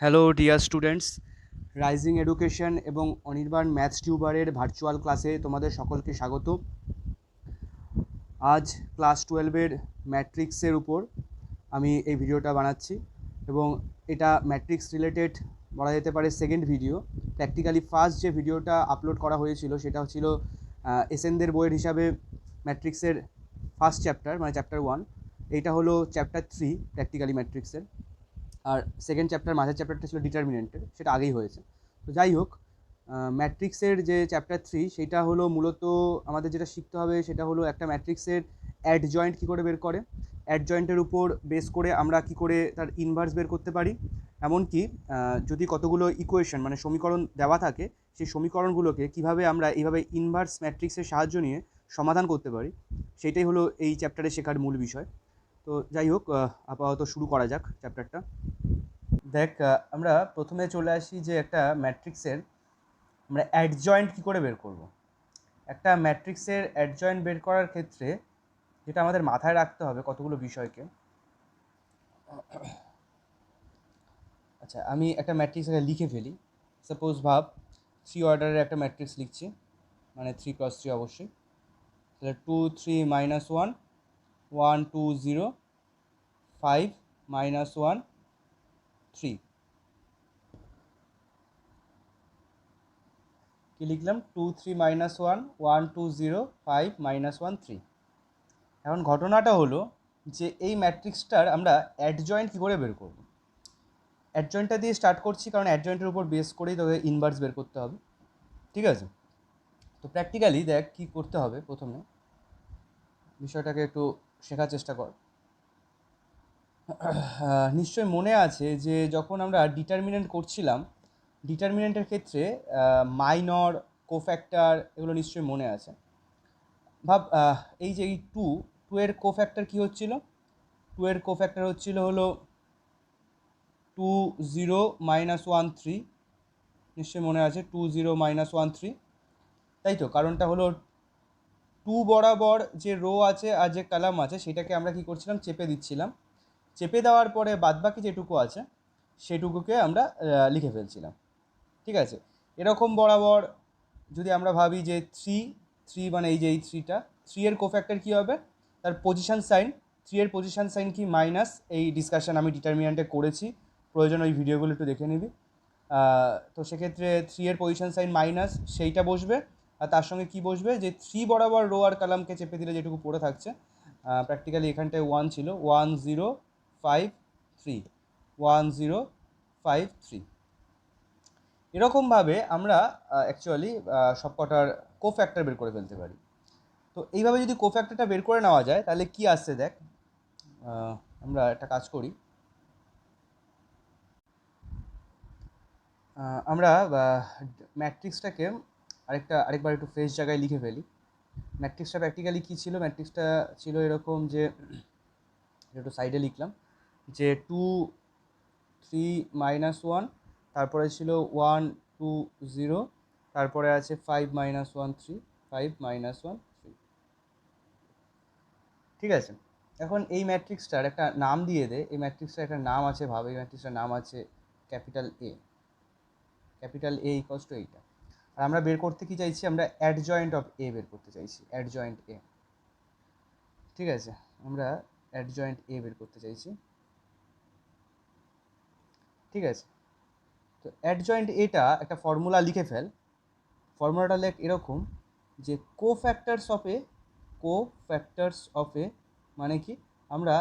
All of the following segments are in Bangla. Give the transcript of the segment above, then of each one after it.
Hello dear students, rising education এবং অনির্বাণ ম্যাথস টিউবারের ভার্চুয়াল ক্লাসে তোমাদের সকলকে স্বাগত। আজ ক্লাস 12-এর ম্যাট্রিক্সের উপর আমি এই ভিডিওটা বানাচ্ছি এবং এটা ম্যাট্রিক্স রিলেটেড বলা যেতে পারে সেকেন্ড ভিডিও। প্র্যাকটিক্যালি ফার্স্ট যে ভিডিওটা আপলোড করা হয়েছিল সেটা ছিল এসএনদের বইয়ের হিসাবে ম্যাট্রিক্সের ফার্স্ট চ্যাপ্টার মানে চ্যাপ্টার 1। এইটা হলো চ্যাপ্টার 3 প্র্যাকটিক্যালি ম্যাট্রিক্সের। আর সেকেন্ড চ্যাপ্টার মাঝের চ্যাপ্টারটা ছিল ডিটারমিনেন্টের, সেটা আগেই হয়েছে। তো যাই হোক, ম্যাট্রিক্সের যে চ্যাপ্টার 3 সেটা হলো মূলত আমাদের যেটা শিখতে হবে সেটা হলো একটা ম্যাট্রিক্সের অ্যাডজয়েন্ট কী করে বের করে, অ্যাডজয়েন্টের উপর বেস করে আমরা কী করে তার ইনভার্স বের করতে পারি, এমনকি যদি কতগুলো ইকুয়েশন মানে সমীকরণ দেওয়া থাকে সেই সমীকরণগুলোকে কিভাবে আমরা এইভাবে ইনভার্স ম্যাট্রিক্সের সাহায্য নিয়ে সমাধান করতে পারি, সেটাই হলো এই চ্যাপ্টারে শেখার মূল বিষয়। তো যাই হোক, আপাতত শুরু করা যাক চ্যাপ্টারটা। দেখ, আমরা প্রথমে চলে আসি যে একটা ম্যাট্রিক্সের আমরা অ্যাডজয়েন্ট কী করে বের করব। একটা ম্যাট্রিক্সের অ্যাডজয়েন্ট বের করার ক্ষেত্রে যেটা আমাদের মাথায় রাখতে হবে কতগুলো বিষয়কে। আচ্ছা, আমি একটা ম্যাট্রিক্সকে লিখে ফেলি। সাপোজ ভাব 3 অর্ডারের একটা ম্যাট্রিক্স লিখছি, মানে 3x3 অবশ্যই। তাহলে 2 3 -1 1 2 0 5 -1 3 কি লিখলাম? 2 3 -1 1 2 0 5 -1 3। এখন ঘটনাটা হলো যে এই ম্যাট্রিক্সটার আমরা অ্যাডজয়েন্ট কী করে বের করব। অ্যাডজয়েন্টটা দিয়ে স্টার্ট করছি কারণ অ্যাডজয়েন্টের উপর বেস করেই তোকে ইনভার্স বের করতে হবে, ঠিক আছে? তো প্র্যাকটিক্যালি দেখ কী করতে হবে। প্রথমে বিষয়টাকে একটু শেখার চেষ্টা কর। নিশ্চয়ই মনে আছে যে যখন আমরা ডিটারমিনেন্ট করছিলাম, ডিটারমিনেন্টের ক্ষেত্রে মাইনর, কোফ্যাক্টর এগুলো নিশ্চয়ই মনে আছে। ভাব, এই যে এই টু এর কোফ্যাক্টর কী হচ্ছিল? 2 এর কোফ্যাক্টর হচ্ছিল হলো 2 0 -1 3। নিশ্চয়ই মনে আছে 2 0 -1 3, তাই তো? কারণটা হলো 2 বরাবর যে রো আছে আর যে কলাম আছে সেটাকে আমরা কি করছিলাম, চেপে দিচ্ছিলাম। চেপে দেওয়ার পরে বাদবাকি যেটুকু আছে সেটুকুকে আমরা লিখে ফেলছিলাম, ঠিক আছে? এরকম বরাবর যদি আমরা ভাবি যে থ্রি মানে এই যে এই থ্রিটা, 3 এর কোফ্যাক্টর কী হবে? তার পজিশান সাইন, 3 এর পজিশান সাইন কি মাইনাস। এই ডিসকাশন আমি ডিটারমিনেন্টে করেছি, প্রয়োজন ওই ভিডিওগুলো একটু দেখে নিবি। তো সেক্ষেত্রে 3 এর পজিশান সাইন মাইনাস সেইটা বসবে, আর তার সঙ্গে কি বসবে যে 3 বরাবর রো আর কলামকে চেপে দিলে যেটুকু পড়ে থাকছে, প্র্যাকটিক্যালি এখানটায় 1 ছিল 1 0 5 3 1 0 5 3। এরকমভাবে আমরা অ্যাকচুয়ালি সবকটার কোফ্যাক্টর বের করে ফেলতে পারি। তো এইভাবে যদি কোফ্যাক্টরটা বের করে নেওয়া যায় তাহলে কি আসছে দেখ। আমরা একটা কাজ করি, আমরা ম্যাট্রিক্সটাকে আরেকবার একটু ফ্রেশ জায়গায় লিখে ফেলি। ম্যাট্রিক্সটা প্র্যাকটিক্যালি কী ছিল? ম্যাট্রিক্সটা ছিল এরকম যে একটু সাইডে লিখলাম যে 2 3 -1, তারপরে ছিল 1 2 0, তারপরে আছে 5 -1 3 5 -1 3, ঠিক আছে? এখন এই ম্যাট্রিক্সটার একটা নাম দিয়ে দে। এই ম্যাট্রিক্সটার একটা নাম আছে, ভাব এই ম্যাট্রিক্সটার নাম আছে capital A. Capital A equals to এইটা। আর আমরা বের করতে কি চাইছি? আমরা অ্যাডজয়েন্ট অফ এ বের করতে চাইছি, অ্যাডজয়েন্ট এ, ঠিক আছে? আমরা অ্যাডজয়েন্ট এ বের করতে চাইছি, ঠিক আছে? তো অ্যাডজয়েন্ট এটা একটা ফর্মুলা লিখে ফেল। ফর্মুলাটা লেখ এরকম যে কোফ্যাক্টরস অফ এ, কোফ্যাক্টরস অফ এ মানে কি? আমরা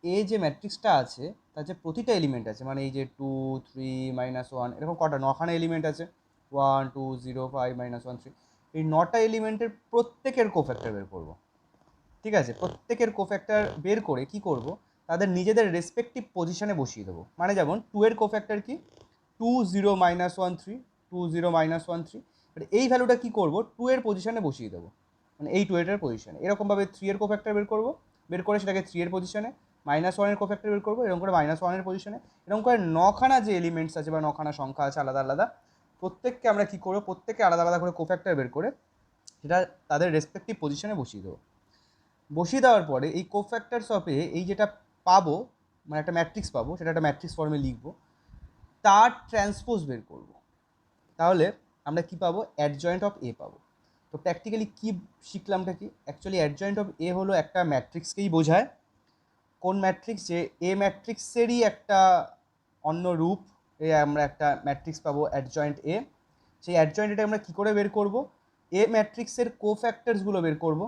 এ যে ম্যাট্রিক্সটা আছে তার যে প্রতিটা এলিমেন্ট আছে, মানে এই যে 2 3 -1 এরকম কটা 9খানা এলিমেন্ট আছে, 1 2 0 5 -1 3, এই 9টা এলিমেন্টের প্রত্যেকের কোফ্যাক্টর বের করব, ঠিক আছে? প্রত্যেকের কোফ্যাক্টর বের করে কি করব, তাদের নিজেদের রেসপেক্টিভ পজিশনে বসিয়ে দেবো। মানে যেমন 2 এর কোফ্যাক্টর কি? 2 0 -1 3, 2 0 -1 3। এবার এই ভ্যালুটা কি করব, 2 এর পজিশনে বসিয়ে দেবো, মানে এই 2 এর পজিশনে। এরকমভাবে 3 এর কোফ্যাক্টর বের করব, বের করে সেটাকে 3 এর পজিশনে, -1 এর কোফ্যাক্টর বের করবো এরকম করে -1 এর পজিশনে। এরকম করে 9খানা যে এলিমেন্টস আছে বা 9খানা সংখ্যা আছে আলাদা আলাদা, প্রত্যেককে আমরা কী করবো, প্রত্যেককে আলাদা আলাদা করে কোফ্যাক্টর বের করে সেটা তাদের রেসপেক্টিভ পজিশনে বসিয়ে দেবো। বসিয়ে দেওয়ার পরে এই কোফ্যাক্টরস অফ এ এই যেটা পাবো, মানে একটা ম্যাট্রিক্স পাবো, সেটা একটা ম্যাট্রিক্স ফর্মে লিখবো। তার ট্রান্সপোজ বের করব, তাহলে আমরা কি পাবো, অ্যাডজয়েন্ট অফ এ পাবো। তো প্র্যাকটিক্যালি কি শিখলামটা কি, অ্যাকচুয়ালি অ্যাডজয়েন্ট অফ এ হলো একটা ম্যাট্রিক্সকেই বোঝায়। কোন ম্যাট্রিক্স, যে এ ম্যাট্রিক্সেরই একটা অন্য রূপ, আমরা একটা ম্যাট্রিক্স পাবো অ্যাডজয়েন্ট এ। সেই অ্যাডজয়েন্ট এটা আমরা কী করে বের করব, এ ম্যাট্রিক্সের কোফ্যাক্টরসগুলো বের করব,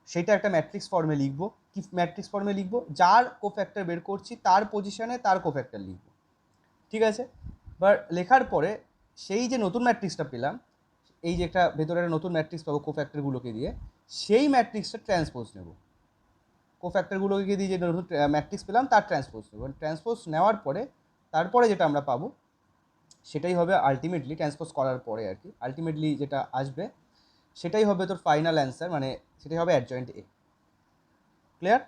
সেটা একটা ম্যাট্রিক্স ফর্মে লিখব। কি ম্যাট্রিক্স ফর্মে লিখব, যার কোফ্যাক্টর বের করছি তার পজিশনে তার কোফ্যাক্টর লিখব, ঠিক আছে। এবার লেখার পরে সেই যে নতুন ম্যাট্রিক্সটা পেলাম, এই যে একটা ভেতরে একটা নতুন ম্যাট্রিক্স পাবো কোফ্যাক্টরগুলোকে দিয়ে, সেই ম্যাট্রিক্সটা ট্রান্সপোজ নেব, কোফ্যাক্টরগুলোকে দিয়ে যে নতুন ম্যাট্রিক্স পেলাম তার ট্রান্সপোজ নেব। ট্রান্সপোজ নেওয়ার পরে তারপরে যেটা আমরা পাবো সেটাই হবে আলটিমেটলি, ট্রান্সপোজ করার পরে আর কি আলটিমেটলি যেটা আসবে সেটাই হবে তোর ফাইনাল অ্যান্সার, মানে সেটাই হবে অ্যাডজয়েন্ট এ। ক্লিয়ার?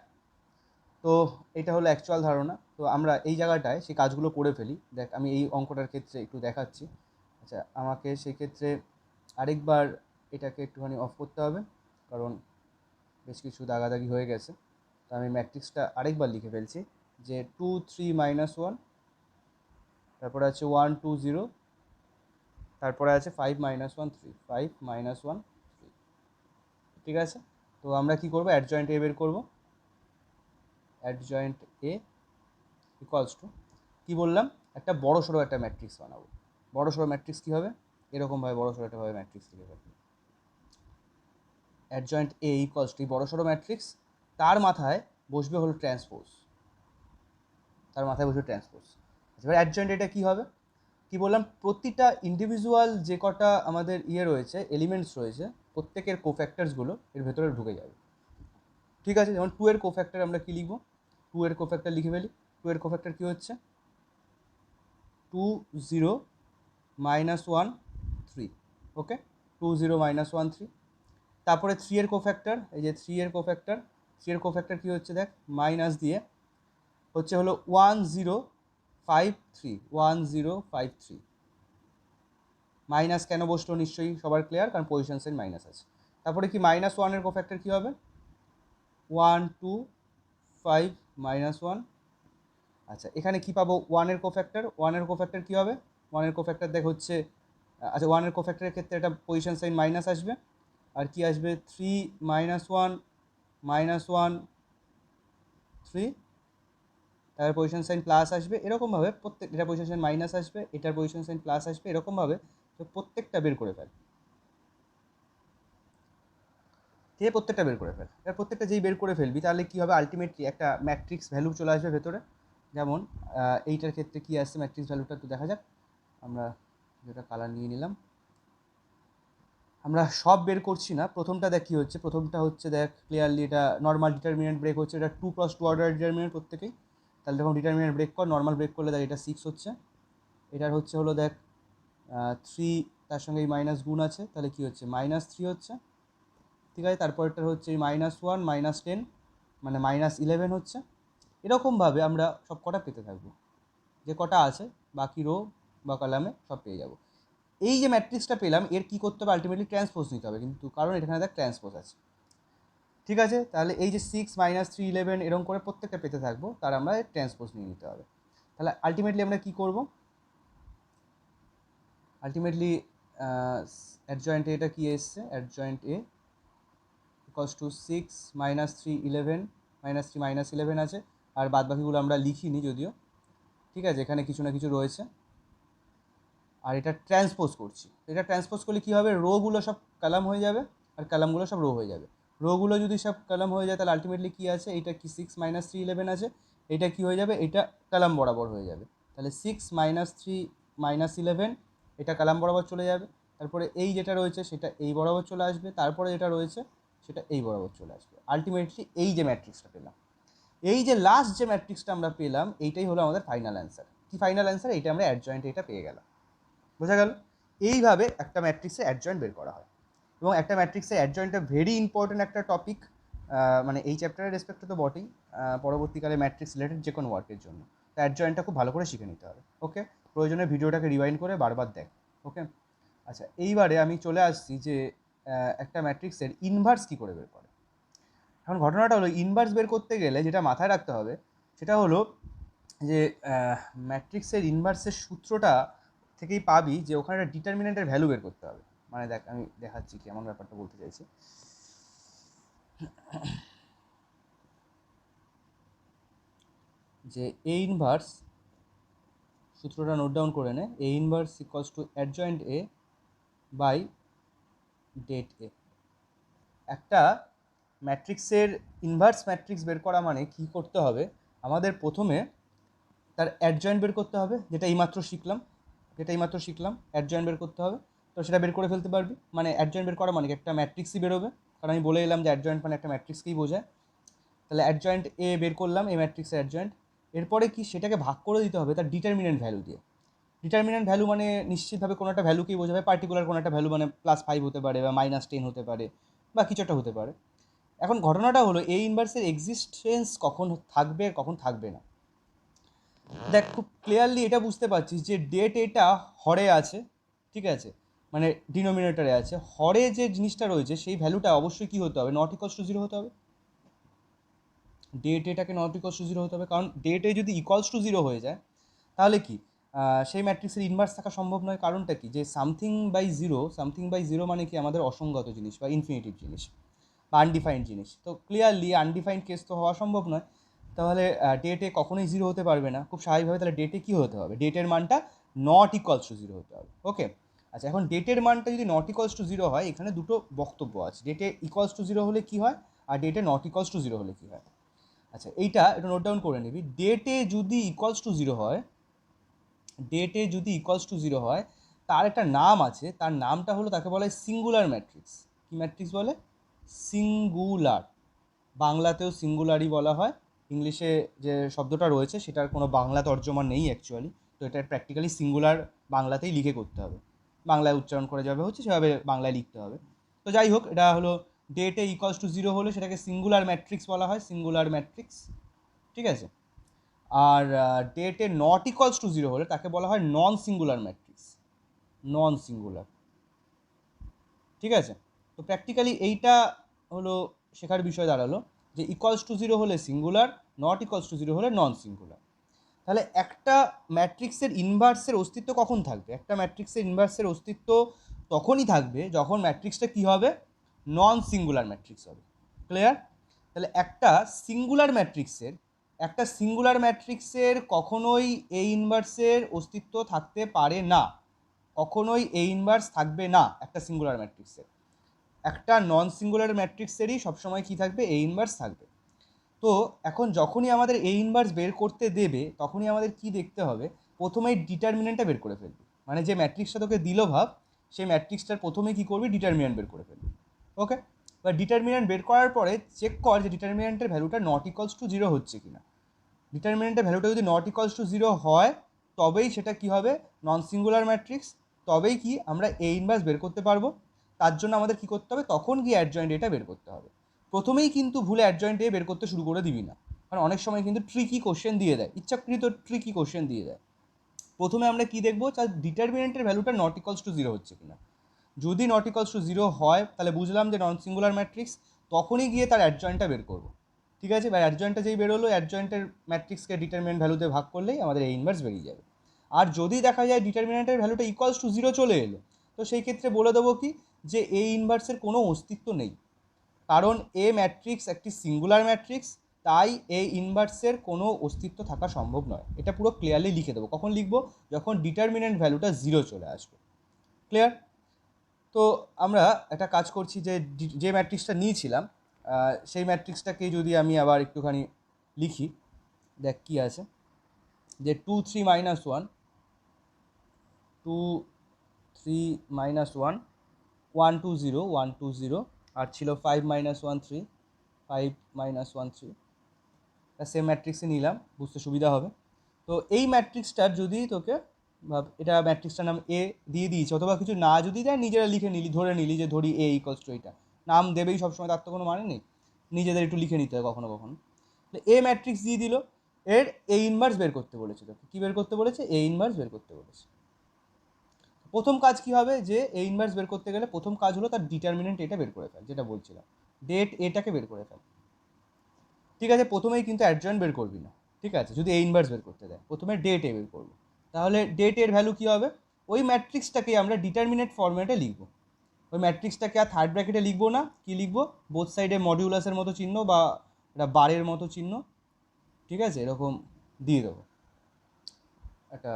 তো এটা হলো অ্যাকচুয়াল ধারণা। তো আমরা এই জায়গাটায় সেই কাজগুলো করে ফেলি। দেখ আমি এই অঙ্কটার ক্ষেত্রে একটু দেখাচ্ছি। আচ্ছা, আমাকে সেই ক্ষেত্রে আরেকবার এটাকে একটুখানি অফ করতে হবে, কারণ বেশ কিছু দাগাদাগি হয়ে গেছে। তো আমি ম্যাট্রিক্সটা আরেকবার লিখে ফেলছি, যে 2 3 -1, তারপরে আছে 1 2 0, তারপরে আছে 5 -1 3, 5 -1 3, ঠিক আছে। তো আমরা কি করব, অ্যাডজয়েন্ট এ বের করব। অ্যাডজয়েন্ট এ ইকুয়ালস টু কী বললাম, একটা বড় সড়ো একটা ম্যাট্রিক্স বানাবো। বড় সড়ো ম্যাট্রিক্স কী হবে, এরকমভাবে বড় সড়ো একটা ভাবে ম্যাট্রিক্স লিখে ফেলবো। অ্যাডজয়েন্ট এ ইকুয়ালস টু বড় সড়ো ম্যাট্রিক্স, তার মাথায় বসবে হলো ট্রান্সপোজ, তার মাথায় বসবে ট্রান্সপোজ। এবার অ্যাডজয়েন্ট এটা কী হবে, কি বললাম, প্রতিটা ইন্ডিভিজুয়াল যে কটা আমাদের রয়েছে, এলিমেন্টস রয়েছে, প্রত্যেকের কোফ্যাক্টরসগুলো এর ভেতরে ঢুকে যাবে, ঠিক আছে। যেমন 2 এর কোফ্যাক্টর আমরা কি লিখব, 2 এর কোফ্যাক্টর লিখে ফেলি। 2 এর কোফ্যাক্টর কী হচ্ছে, 2 0 -1 3, ওকে, 2 0 -1 3। তারপরে 3 এর কোফ্যাক্টর, এই যে 3 এর কোফ্যাক্টর, 3 এর কোফ্যাক্টর কী হচ্ছে দেখ, মাইনাস দিয়ে হচ্ছে হলো 1 0 5 3, 1 0 5 3। মাইনাস কেন বসলো নিশ্চয়ই সবার ক্লিয়ার, কারণ পজিশন সাইন মাইনাস আছে। তারপরে কি -1 এর কোফ্যাক্টর কী হবে, 1 2 5 -1। আচ্ছা, এখানে কি পাবো, 1 এর কোফ্যাক্টর, 1 এর কোফ্যাক্টর কী হবে, 1 এর কোফ্যাক্টর দেখ হচ্ছে, আচ্ছা 1 এর কোফ্যাক্টরের ক্ষেত্রে একটা পজিশন সাইন মাইনাস আসবে, আর কি আসবে 3 -1 -1 3, তার পজিশন সাইন প্লাস আসবে। এরকমভাবে প্রত্যেক, এটা পজিশন সাইন মাইনাস আসবে, এটার পজিশন সাইন প্লাস আসবে, এরকমভাবে তো প্রত্যেকটা বের করে ফেল, ঠিক আছে, প্রত্যেকটা বের করে ফেল। এবার প্রত্যেকটা যেই বের করে ফেলবি তাহলে কী হবে, আলটিমেটলি একটা ম্যাট্রিক্স ভ্যালু চলে আসবে ভেতরে। যেমন এইটার ক্ষেত্রে কী আসছে ম্যাট্রিক্স ভ্যালুটা একটু দেখা যাক। আমরা যেটা কালার নিয়ে নিলাম, আমরা সব বের করছি না। প্রথমটা দেখ কী হচ্ছে, প্রথমটা হচ্ছে দেখ ক্লিয়ারলি এটা নর্মাল ডিটারমিনেন্ট ব্রেক হচ্ছে, এটা 2 × 2 অর্ডার ডিটারমিনেন্ট প্রত্যেকেই। তাহলে যখন ডিটারমিনেন্ট ব্রেক কর, নর্মাল ব্রেক করলে দেখ এটা 6 হচ্ছে। এটার হচ্ছে হলো দেখ 3, তার সঙ্গে এই মাইনাস গুণ আছে, তাহলে কী হচ্ছে -3 হচ্ছে, ঠিক আছে। তারপরটার হচ্ছে এই -1 -10, মানে -11 হচ্ছে। এরকমভাবে আমরা সব কটা পেতে থাকবো, যে কটা আছে বাকি রো বা কলামে সব পেয়ে যাব। এই যে ম্যাট্রিক্সটা পেলাম, এর কী করতে হবে, আলটিমেটলি ট্রান্সপোজ নিতে হবে, কিন্তু কারণ এখানে দেখ ট্রান্সপোজ আছে, ঠিক আছে। তাহলে এই যে 6 -3 11 এরকম করে প্রত্যেকটা পেতে থাকবো, তার আমরা ট্রান্সপোজ নিয়ে নিতে হবে। তাহলে আলটিমেটলি আমরা কী করব, আলটিমেটলি অ্যাডজয়েন্ট এটা কী এসছে, অ্যাডজয়েন্ট এ ইকুয়ালস টু 6 -3 11, -3 -11 আছে, আর বাদ বাকিগুলো আমরা লিখিনি যদিও, ঠিক আছে, এখানে কিছু না কিছু রয়েছে। আর এটা ট্রান্সপোজ করছি, এটা ট্রান্সপোজ করলে কী হবে, রোগুলো সব কলাম হয়ে যাবে, আর কলামগুলো সব রো হয়ে যাবে। রোগুলো যদি সব কলাম হয়ে যায় তাহলে আলটিমেটলি কী আছে, এইটা কি 6 -3 11 আছে, এটা কি হয়ে যাবে, এটা কলাম বরাবর হয়ে যাবে। তাহলে 6 -3 -11 এটা কলাম বরাবর চলে যাবে। তারপরে এই যেটা রয়েছে সেটা এই বরাবর চলে আসবে, তারপরে যেটা রয়েছে সেটা এই বরাবর চলে আসবে। আলটিমেটলি এই যে ম্যাট্রিক্সটা পেলাম, এই যে লাস্ট যে ম্যাট্রিক্সটা আমরা পেলাম, এইটাই হলো আমাদের ফাইনাল অ্যান্সার। কি ফাইনাল অ্যান্সার, এইটা আমরা অ্যাডজয়েন্ট এটা পেয়ে গেলাম। বোঝা গেল? এইভাবে একটা ম্যাট্রিক্সে অ্যাডজয়েন্ট বের করা হয়। এবং একটা ম্যাট্রিক্সে অ্যাডজয়েন্টটা ভেরি ইম্পর্টেন্ট একটা টপিক, মানে এই চ্যাপ্টারের রেসপেক্টে তো বটেই, পরবর্তীকালে ম্যাট্রিক্স রিলেটেড যে কোনো ওয়ার্কের জন্য। তো অ্যাডজয়েন্টটা খুব ভালো করে শিখে নিতে হবে, ওকে। প্রয়োজনে ভিডিওটাকে রিওয়াইন্ড করে বারবার দেখ, ওকে। আচ্ছা, এইবারে আমি চলে আসছি যে একটা ম্যাট্রিক্সের ইনভার্স কী করে বের করে। এখন ঘটনাটা হলো, ইনভার্স বের করতে গেলে যেটা মাথায় রাখতে হবে সেটা হলো, যে ম্যাট্রিক্সের ইনভার্সের সূত্রটা থেকেই পাবি যে ওখানে একটা ডিটারমিনেন্টের ভ্যালু বের করতে হবে। মানে দেখ আমি দেখাচ্ছি কি এমন ব্যাপারটা বলতে চাইছি। যে এ ইনভার্স, সূত্রটা নোট ডাউন করে নে, A inverse equals to adjoint A by det A. একটা ম্যাট্রিক্সের ইনভার্স ম্যাট্রিক্স বের করা মানে কি করতে হবে, আমাদের প্রথমে তার অ্যাডজয়েন্ট বের করতে হবে, যেটা এইমাত্র শিখলাম অ্যাডজয়েন্ট বের করতে হবে। তো সেটা বের করে ফেলতে পারবি, মানে অ্যাডজয়েন্ট বের করা মানে একটা ম্যাট্রিক্সই বেরোবে, কারণ আমি বলে এলাম যে অ্যাডজয়েন্ট মানে একটা ম্যাট্রিক্সকেই বোঝায়। তাহলে অ্যাডজয়েন্ট এ বের করলাম, এই ম্যাট্রিক্সের অ্যাডজয়েন্ট। এরপরে কি সেটাকে ভাগ করে দিতে হবে তার ডিটারমিনেন্ট ভ্যালু দিয়ে। ডিটারমিনেন্ট ভ্যালু মানে নিশ্চিতভাবে কোনো একটা ভ্যালুকেই বোঝাবে, পার্টিকুলার কোনো একটা ভ্যালু, মানে +5 হতে পারে বা -10 হতে পারে বা কিছু একটা হতে পারে। এখন ঘটনাটা হলো এই ইনভার্সের এক্সিস্টেন্স কখন থাকবে কখন থাকবে না। দেখ খুব ক্লিয়ারলি এটা বুঝতে পারছিস যে ডেট এটা হরে আছে, ঠিক আছে, মানে ডিনোমিনেটরে আছে। হরে যে জিনিসটা রয়েছে সেই ভ্যালুটা অবশ্যই কী হতে হবে, নট ইকুয়ালস টু 0 হতে হবে। ডেট এটাকে নট ইকুয়ালস টু 0 হতে হবে, কারণ ডেট এ যদি ইকুয়ালস টু 0 হয়ে যায় তাহলে কি সেই ম্যাট্রিক্সের ইনভার্স থাকা সম্ভব নয়। কারণটা কি, যে সামথিং বাই জিরো মানে কি আমাদের অসংগত জিনিস বা ইনফিনিটিভ জিনিস বা আনডিফাইন্ড জিনিস। তো ক্লিয়ারলি আনডিফাইন্ড কেস তো হওয়া সম্ভব নয়। তাহলে ডেটে কখনোই 0 হতে পারবে না, খুব স্বাভাবিকভাবে। তাহলে ডেটে কী হতে হবে, ডেটের মানটা নট ইকুয়ালস টু 0 হতে হবে। ওকে, আচ্ছা, এখন ডেটের মানটা যদি নট ইকুয়ালস টু 0 হয়, এখানে দুটো বক্তব্য আছে। ডেটে ইকুয়ালস টু 0 হলে কী হয়, আর ডেটে নট ইকুয়ালস টু 0 হলে কী হয়। আচ্ছা, এইটা একটু নোট ডাউন করে নিবি। ডেটে যদি ইকুয়ালস টু 0 হয়, তার একটা নাম আছে, তার নামটা হলো, তাকে বলা হয় সিঙ্গুলার ম্যাট্রিক্স। কি ম্যাট্রিক্স বলে, সিঙ্গুলার। বাংলাতেও সিঙ্গুলারই বলা হয়, ইংলিশে যে শব্দটা রয়েছে সেটার কোনো বাংলা তর্জমা নেই অ্যাকচুয়ালি। তো এটা প্র্যাকটিক্যালি সিঙ্গুলার বাংলাতেই লিখে করতে হবে, বাংলায় উচ্চারণ করে যাবে হচ্ছে সেভাবে বাংলায় লিখতে হবে। তো যাই হোক, এটা হলো ডেটে ইকুয়ালস টু 0 হলে সেটাকে সিঙ্গুলার ম্যাট্রিক্স বলা হয়, সিঙ্গুলার ম্যাট্রিক্স, ঠিক আছে। আর ডেটে নট ইকুয়ালস টু 0 হলে তাকে বলা হয় নন সিঙ্গুলার ম্যাট্রিক্স, নন সিঙ্গুলার, ঠিক আছে। তো প্র্যাকটিক্যালি এইটা হলো শেখার বিষয় দাঁড়ালো যে ইকুয়ালস টু 0 হলে সিঙ্গুলার, নট ইকুয়ালস টু 0 হলে নন সিঙ্গুলার। তাহলে একটা ম্যাট্রিক্সের ইনভার্সের অস্তিত্ব কখন থাকবে, একটা ম্যাট্রিক্সের ইনভার্সের অস্তিত্ব তখনই থাকবে যখন ম্যাট্রিক্সটা কী হবে, নন সিঙ্গুলার ম্যাট্রিক্স হবে। ক্লিয়ার? তাহলে একটা সিঙ্গুলার ম্যাট্রিক্সের কখনোই এ ইনভার্সের অস্তিত্ব থাকতে পারে না, কখনোই এ ইনভার্স থাকবে না একটা সিঙ্গুলার ম্যাট্রিক্সের। একটা নন সিঙ্গুলার ম্যাট্রিক্সেরই সবসময় কী থাকবে, এ ইনভার্স থাকবে। তো এখন যখনই আমাদের এ ইনভার্স বের করতে দেবে তখনই আমাদের কি দেখতে হবে, প্রথমেই ডিটারমিনেন্টটা বের করে ফেলবি। মানে যে ম্যাট্রিক্সটা তোকে দিল ভাব, সেই ম্যাট্রিক্সটার প্রথমে কী করবি, ডিটারমিনেন্ট বের করে ফেলবি। ওকে, বা ডিটারমিনেন্ট বের করার পরে চেক কর যে ডিটারমিনেন্টের ভ্যালুটা নট ইকুয়ালস টু 0 হচ্ছে কিনা। ডিটারমিনেন্টের ভ্যালুটা যদি নট ইকুয়ালস টু 0 হয় তবেই সেটা কি হবে, নন সিঙ্গুলার ম্যাট্রিক্স, তবেই কি আমরা এ ইনভার্স বের করতে পারবো। তার জন্য আমাদের কি করতে হবে, তখন গিয়ে অ্যাডজয়েন্ট এটা বের করতে হবে। প্রথমেই কিন্তু ভুলে অ্যাডজয়েন্ট এ বের করতে শুরু করে দিবি না, কারণ অনেক সময় কিন্তু ট্রিকি কোশ্চেন দিয়ে দেয়, ইচ্ছাকৃত ট্রিকি কোশ্চেন দিয়ে দেয়। প্রথমে আমরা কি দেখবো, তার ডিটারমিনেন্টের ভ্যালুটা নট ইকুয়ালস টু 0 হচ্ছে কিনা। যদি নট ইকুয়ালস টু 0 হয় তাহলে বুঝলাম যে নন সিঙ্গুলার ম্যাট্রিক্স, তখনই গিয়ে তার অ্যাডজয়েন্টটা বের করবো। ঠিক আছে, বা অ্যাডজয়েন্টটা যেই বেরোলো, অ্যাডজয়েন্টের ম্যাট্রিক্সকে ডিটারমিনেন্ট ভ্যালুতে ভাগ করলেই আমাদের এ ইনভার্স বেরিয়ে যাবে। আর যদি দেখা যায় ডিটারমিনেন্টের ভ্যালুটা ইকুয়ালস টু 0 চলে এলো, তো সেই ক্ষেত্রে বলে দেবো কি, যে এ ইনভার্সের কোনো অস্তিত্ব নেই, কারণ এ ম্যাট্রিক্স একটি সিঙ্গুলার ম্যাট্রিক্স, তাই এ ইনভার্সের কোনো অস্তিত্ব থাকা সম্ভব নয়। এটা পুরো ক্লিয়ারলি লিখে দেবো। কখন লিখবো, যখন ডিটারমিনেন্ট ভ্যালুটা 0 চলে আসবে। ক্লিয়ার? তো আমরা একটা কাজ করছি, যে ম্যাট্রিক্সটা নিয়েছিলাম সেই ম্যাট্রিক্সটাকে যদি আমি আবার একটুখানি লিখি, দেখ কী আছে, যে 2 3 -1, 2 3 -1, 1 2 0 1 2 0, আর ছিল 5 -1 3, 5 -1 3। সেম ম্যাট্রিক্সে নিলাম, বুঝতে সুবিধা হবে। তো এই ম্যাট্রিক্সটার যদি তোকে ভাব, এটা ম্যাট্রিক্সটার নাম এ দিয়ে দিয়েছে, অথবা কিছু না যদি দেয় নিজেরা লিখে নিলি, ধরে নিলি যে ধরি এ ইকুয়ালস টু এইটা, নাম দেবেই সবসময়, তার তো কোনো মানে নেই, নিজেদের একটু লিখে নিতে হয় কখনো কখনো। এ ম্যাট্রিক্স দিয়ে দিল, এর এ ইনভার্স বের করতে বলেছে তোকে। কী বের করতে বলেছে, এ ইনভার্স বের করতে বলেছে। প্রথম কাজ কি হবে, যে এ ইনভার্স বের করতে গেলে প্রথম কাজ হলো তার ডিটারমিনেন্ট এটা বের করে ফেল, যেটা বলছিলাম, ডেট এটাকে বের করে ফেল। ঠিক আছে, প্রথমেই কিন্তু অ্যাডজয়েন্ট বের করবি না, ঠিক আছে, যদি এ ইনভার্স বের করতে দেয়, প্রথমে ডেট এ বের করবো। তাহলে ডেট এর ভ্যালু কী হবে, ওই ম্যাট্রিক্সটাকে আমরা ডিটারমিনেট ফরম্যাটে লিখবো। ওই ম্যাট্রিক্সটাকে আর থার্ড ব্র্যাকেটে লিখবো না, কি লিখবো, বোথ সাইডে মডিউলাসের মতো চিহ্ন বা একটা বারের মতো চিহ্ন, ঠিক আছে, এরকম দিয়ে দেবো। একটা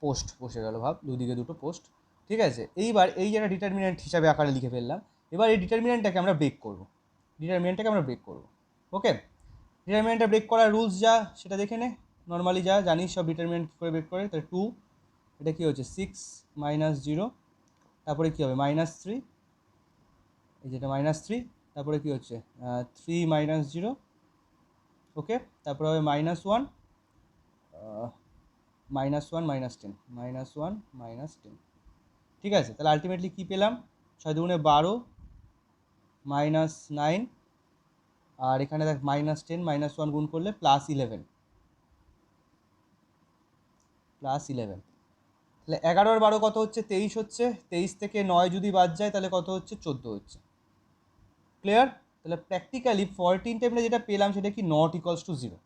পোস্ট বসে গেল, ভাব দুদিকে দুটো পোস্ট, ঠিক আছে। এইবার এই যে একটা ডিটারমিনেন্ট হিসাবে আকারে লিখে ফেললাম। এবার এই ডিটারমিনেন্টটাকে আমরা ব্রেক করবো, ওকে। ডিটারমিনেন্টটা ব্রেক করার রুলস যা সেটা দেখে নে, নর্মালি যা জানিস সব ডিটারমিনেন্ট কী করে ব্রেক করে। তাহলে 2, এটা কী হচ্ছে 6 - 0, তারপরে কী হবে -3, এই যেটা -3, তারপরে কী হচ্ছে 3 - 0, ওকে। তারপরে হবে -1, -1 -1 -10, ঠিক আছে। তাহলে আলটিমেটলি কী পেলাম, 6 দুগুণে 12 -9, আর এখানে দেখ -10 -1 গুণ করলে +11, তাহলে 11 আর 12 কত হচ্ছে, 23 হচ্ছে। 23 থেকে 9 যদি বাদ যায় তাহলে কত হচ্ছে, 14 হচ্ছে। ক্লিয়ার? তাহলে প্র্যাকটিক্যালি 14 টেবিলে যেটা পেলাম সেটা কি নট ইকুয়ালস টু 0।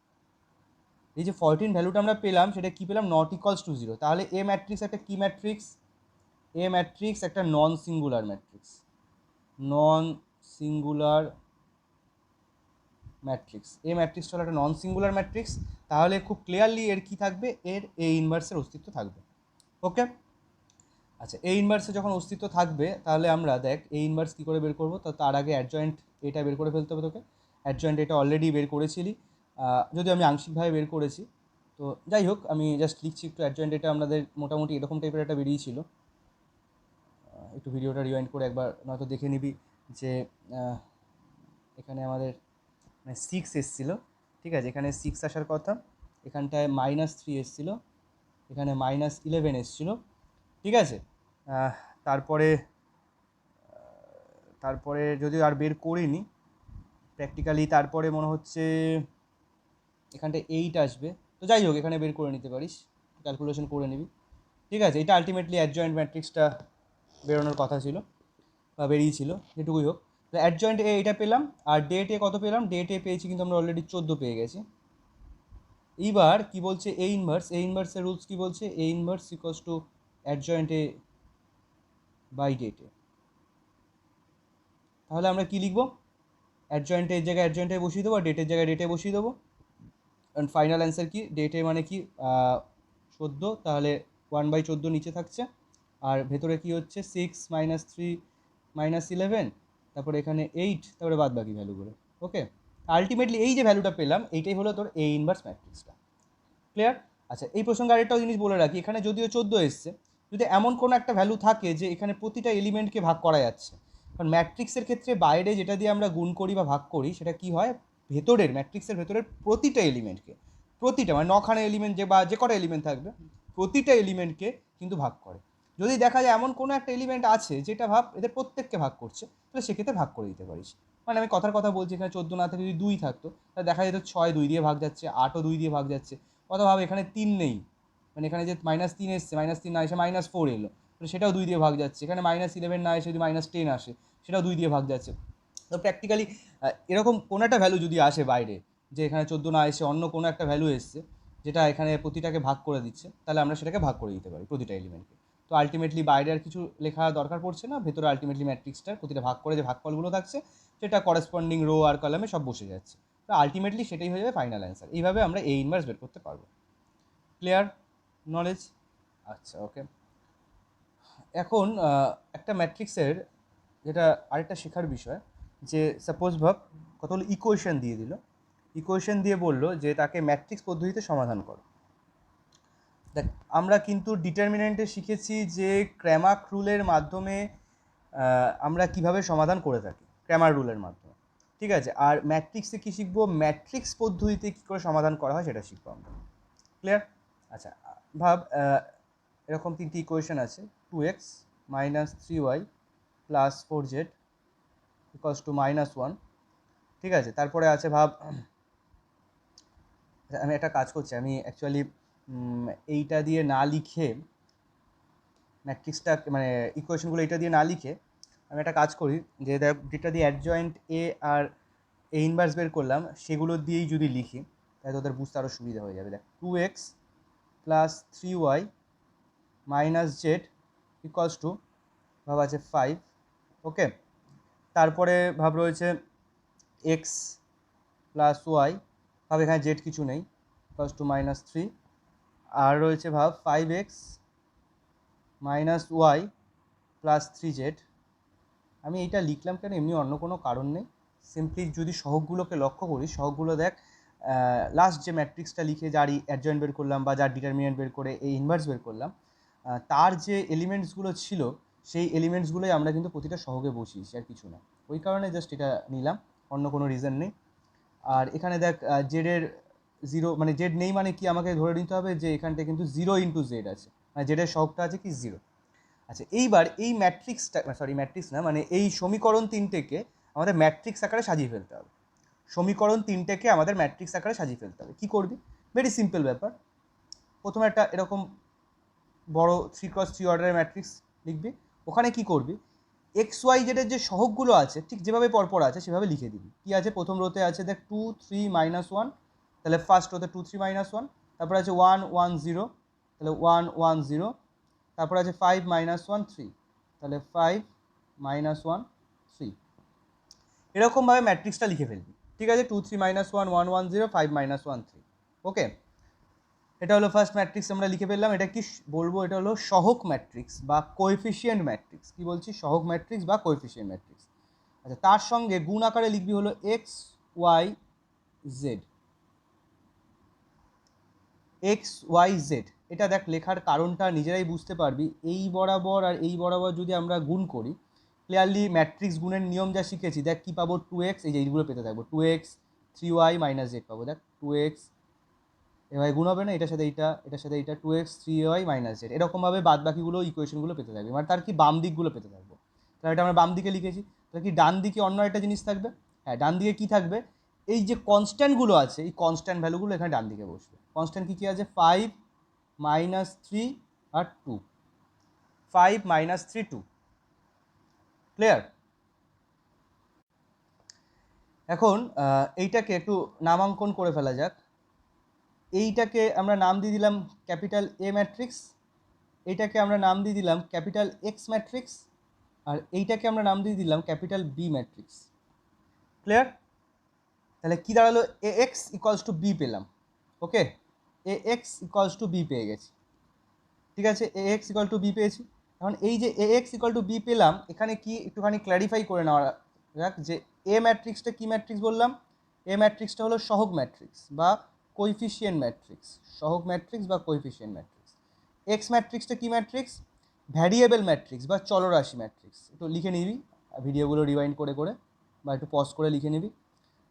এই যে 14 ভ্যালুটা আমরা পেলাম সেটা কি পেলাম, নট ইকুয়ালস টু 0। তাহলে এ ম্যাট্রিক্স একটা কি ম্যাট্রিক্স, এ ম্যাট্রিক্স একটা non singular matrix, non singular matrix. A ম্যাট্রিক্সটা হলো একটা নন সিঙ্গুলার ম্যাট্রিক্স। তাহলে খুব ক্লিয়ারলি এর কি থাকবে, এর এ ইনভার্সের অস্তিত্ব থাকবে, ওকে। আচ্ছা, এ ইনভার্সে যখন অস্তিত্ব থাকবে তাহলে আমরা দেখ এ ইনভার্স কী করে বের করবো, তো তার আগে অ্যাডজয়েন্ট এটা বের করে ফেলতে হবে তোকে। অ্যাডজয়েন্ট এটা অলরেডি বের করেছিলি, যদিও আমি আংশিকভাবে বের করেছি। তো যাই হোক, আমি জাস্ট লিখছি একটু। অ্যাডজয়েন্ট এটা আমাদের মোটামুটি এরকম টাইপের একটা বেরিয়েছিল। একটু ভিডিওটা রিওয়াইন্ড করে একবার নয়তো দেখে নিবি যে এখানে আমাদের 6 এসেছিলো, ঠিক আছে। এখানে 6 আসার কথা, এখানটায় -3 এসেছিলো, এখানে -11 এসেছিলো, ঠিক আছে। তারপরে তারপরে যদিও আর বের করিনি প্র্যাকটিক্যালি, তারপরে মনে হচ্ছে এখানটায় 8 আসবে। তো যাই হোক, এখানে বের করে নিতে পারিস, ক্যালকুলেশন করে নিবি, ঠিক আছে। এটা আলটিমেটলি অ্যাডজয়েন্ট ম্যাট্রিক্সটা বেরোনোর কথা ছিল বা বেরিয়েছিল, যেটুকুই হোক। তো অ্যাডজয়েন্ট এ এটা পেলাম, আর ডেট এ কত পেলাম, ডেট এ পেয়েছি কিন্তু আমরা অলরেডি 14 পেয়ে গেছি। এইবার কি বলছে, এ ইনভার্সের রুলস কি বলছে, A inverse equals to adjoint A by det A. তাহলে আমরা কি লিখবো, অ্যাডজয়েন্টের জায়গায় অ্যাডজয়েন্টে বসিয়ে দেবো, আর ডেটের জায়গায় ডেটে বসিয়ে দেবো। অ্যান্ড ফাইনাল অ্যান্সার কি, ডেটে মানে কি 14, তাহলে 1/14 নিচে থাকছে, আর ভেতরে কি হচ্ছে 6 - 3 -11, তারপরে এখানে 8, তারপরে বাদ বাকি ভ্যালুগুলো, ওকে। আলটিমেটলি এই যে ভ্যালুটা পেলাম এইটাই হলো তোর এ ইনভার্স ম্যাট্রিক্সটা। ক্লিয়ার? আচ্ছা, এই প্রসঙ্গে আরেকটাও জিনিস বলে রাখি, এখানে যদিও 14 এসছে, যদি এমন কোনো একটা ভ্যালু থাকে যে এখানে প্রতিটা এলিমেন্টকে ভাগ করা যাচ্ছে, কারণ ম্যাট্রিক্সের ক্ষেত্রে বাইরে যেটা দিয়ে আমরা গুণ করি বা ভাগ করি সেটা কি হয়, ভেতরের ম্যাট্রিক্সের ভেতরের প্রতিটা এলিমেন্টকে, প্রতিটা মানে 9খানা এলিমেন্ট বা যে কটা এলিমেন্ট থাকবে প্রতিটা এলিমেন্টকে কিন্তু ভাগ করে। যদি দেখা যায় এমন কোনো একটা এলিমেন্ট আছে যেটা ভাব এদের প্রত্যেককে ভাগ করছে, তাহলে সেক্ষেত্রে ভাগ করে দিতে পারিস। মানে আমি কথার কথা বলছি, এখানে 14 না থেকে যদি 2 থাকতো তাহলে দেখা যেত 6 2 দিয়ে ভাগ যাচ্ছে, 8ও 2 দিয়ে ভাগ যাচ্ছে। অথবা এখানে 3 নেই, মানে এখানে যে -3 এসছে, -3 না এসে -4 এলো, তাহলে সেটাও 2 দিয়ে ভাগ যাচ্ছে। এখানে -11 না এসে যদি -10 আসে, সেটাও 2 দিয়ে ভাগ যাচ্ছে। তো প্র্যাকটিক্যালি এরকম কোনো একটা ভ্যালু যদি আসে বাইরে, যে এখানে 14 না এসে অন্য কোনো একটা ভ্যালু এসছে যেটা এখানে প্রতিটাকে ভাগ করে দিচ্ছে, তাহলে আমরা সেটাকে ভাগ করে দিতে পারি প্রতিটা এলিমেন্টকে। তো আলটিমেটলি বাইরে আর কিছু লেখা দরকার পড়ছে না, ভেতরে আলটিমেটলি ম্যাট্রিক্সটার প্রতিটা ভাগ করে যে ভাগফলগুলো থাকছে সেটা করেসপন্ডিং রো আর কলামে সব বসে যাচ্ছে। তো আলটিমেটলি সেটাই হয়ে যাবে ফাইনাল অ্যান্সার। এইভাবে আমরা এ ইনভার্স বের করতে পারবো। Clear knowledge? আচ্ছা, ওকে। এখন একটা ম্যাট্রিক্সের যেটা আরেকটা শেখার বিষয়, যে সাপোজ ভাব কতগুলো ইকুয়েশন দিয়ে দিল, ইকুয়েশন দিয়ে বললো যে তাকে ম্যাট্রিক্স পদ্ধতিতে সমাধান করো। দেখ, আমরা কিন্তু ডিটারমিনেন্টে শিখেছি যে ক্র্যামার রুলের মাধ্যমে আমরা কিভাবে সমাধান করে থাকি, ক্র্যামার রুলের মাধ্যমে, ঠিক আছে। আর ম্যাট্রিক্সে কী শিখবো, ম্যাট্রিক্স পদ্ধতিতে কী করে সমাধান করা হয় সেটা শিখবো আমরা। ক্লিয়ার? আচ্ছা, ভাব এরকম 3টি ইকুয়েশন আছে, 2x - 3y + 4z = -1, ঠিক আছে। তারপরে আছে ভাব, আমি একটা কাজ করছি, আমি অ্যাকচুয়ালি এইটা দিয়ে না লিখে ম্যাট্রিক্সটা মানে ইকুয়েশনগুলো এইটা দিয়ে না লিখে আমি একটা কাজ করি, যে যেটা দিয়ে adjoint A R A inverse বের করলাম সেগুলো দিয়েই যদি লিখি, তাই তোদের বুঝতে আরও সুবিধা হয়ে যাবে। দেখ 2x plus 3y minus Z equals to ভাব আছে 5, ওকে। তারপরে ভাব রয়েছে এক্স প্লাস ওয়াই, ভাব এখানে জেড কিছু নেই, ইকুয়ালস টু -3, আর রয়েছে ভাব 5x minus Y plus 3z। আমি এইটা লিখলাম কেন, এমনি অন্য কোনো কারণ নেই, সিম্পলি যদি সহগগুলোকে লক্ষ্য করি, সহগগুলো দেখ লাস্ট যে ম্যাট্রিক্সটা লিখে যার অ্যাডজয়েন্ট বের করলাম বা যার ডিটারমিনেন্ট বের করে এই ইনভার্স বের করলাম, তার যে এলিমেন্টসগুলো ছিল সেই এলিমেন্টসগুলোই আমরা কিন্তু প্রতিটা সহগে বসিয়েছি, আর কিছু না। ওই কারণে জাস্ট এটা নিলাম, অন্য কোনো রিজন নেই। আর এখানে দেখ জেডের 0, মানে জেড নেই মানে কি, আমাকে ধরে নিতে হবে যে এখানটা কিন্তু 0 ইন্টু জেড আছে, মানে জেডের সহগটা আছে কি 0। আচ্ছা, এইবার এই ম্যাট্রিক্সটা, সরি ম্যাট্রিক্স না, মানে এই সমীকরণ তিনটেকে আমাদের ম্যাট্রিক্স আকারে সাজিয়ে ফেলতে হবে। সমীকরণ তিনটেকে আমাদের ম্যাট্রিক্স আকারে সাজিয়ে ফেলতে হবে। কী করবি? ভেরি সিম্পল ব্যাপার। প্রথমে একটা এরকম বড় 3x3 অর্ডারের ম্যাট্রিক্স লিখবি। ওখানে কি করবি, এক্স ওয়াই জেডের যে সহগগুলো আছে ঠিক যেভাবে পরপর আছে সেভাবে লিখে দিবি। কী আছে, প্রথম রোতে আছে দেখ 2 3 -1, তাহলে ফার্স্ট রোতে 2 3 -1, তারপর আছে 1 1 0, তাহলে 1 1 0, তারপর আছে 5 -1 3, তাহলে 5 -1 3। এরকমভাবে ম্যাট্রিক্সটা লিখে ফেলবি, ঠিক আছে। 2 3 -1 1 1 0 5 -1 3, ওকে। এটা হলো ফার্স্ট ম্যাট্রিক্স আমরা লিখে ফেললাম। এটা কি বলবো, এটা হলো সহগ ম্যাট্রিক্স বা কোএফিসিয়েন্ট ম্যাট্রিক্স। কি বলছি, সহগ ম্যাট্রিক্স বা কোএফিসিয়েন্ট ম্যাট্রিক্স। আচ্ছা, তার সঙ্গে গুণ আকারে লিখবি হলো X Y Z, X Y Z. এটা দেখ লেখার কারণটা নিজেরাই বুঝতে পারবি। এই বরাবর আর এই বরাবর যদি আমরা গুণ করি, ক্লিয়ারলি ম্যাট্রিক্স গুণের নিয়ম যা শিখেছি, দেখ কী পাবো, 2x, এই যে এইগুলো পেতে থাকবো, 2x 3y - z পাবো। দেখ 2x, এভাবে গুণ হবে না, এটার সাথে এইটা, এটার সাথে এইটা, 2x 3y - z। এরকমভাবে বাদ বাকিগুলো ইকুয়েশনগুলো পেতে থাকবে, মানে তার কি বাম দিকগুলো পেতে থাকবো। তাহলে এটা আমরা বাম দিকে লিখেছি। তাহলে কি ডান দিকে অন্য একটা জিনিস থাকবে? হ্যাঁ, ডান দিকে কী থাকবে, এই যে কনস্ট্যান্টগুলো আছে, এই কনস্ট্যান্ট ভ্যালুগুলো এখানে ডান দিকে বসবে। কনস্ট্যান্ট কী কী আছে, 5 -3 আর 2, 5 -3 2, ক্লিয়ার? এখন এইটাকে একটু নামাঙ্কন করে ফেলা যাক। এইটাকে আমরা নাম দিয়ে দিলাম ক্যাপিটাল এ ম্যাট্রিক্স, এইটাকে আমরা নাম দিয়ে দিলাম ক্যাপিটাল এক্স ম্যাট্রিক্স, আর এইটাকে আমরা নাম দিয়ে দিলাম ক্যাপিটাল বি ম্যাট্রিক্স, ক্লিয়ার? তাহলে কী দাঁড়ালো, এ এক্স ইকুয়ালস টু বি পেলাম, ওকে। এ এক্স ইকুয়ালস টু বি পেয়ে গেছি, ঠিক আছে। এ এক্স ইকুয়াল টু বি পেয়েছি। এখন এই যে এ এক্স ইকুয়াল টু বি পেলাম, এখানে কি একটুখানি ক্ল্যারিফাই করে নেওয়া যাক যে এ ম্যাট্রিক্সটা কী ম্যাট্রিক্স বললাম, এ ম্যাট্রিক্সটা হলো সহগ ম্যাট্রিক্স বা কোইফিশিয়েন্ট ম্যাট্রিক্স, সহগ ম্যাট্রিক্স বা কোইফিশিয়েন্ট ম্যাট্রিক্স। এক্স ম্যাট্রিক্সটা কী ম্যাট্রিক্স, ভ্যারিয়েবল ম্যাট্রিক্স বা চলরাশি ম্যাট্রিক্স। একটু লিখে নিবি ভিডিওগুলো রিওয়াইন্ড করে করে, বা একটু পজ করে লিখে নিবি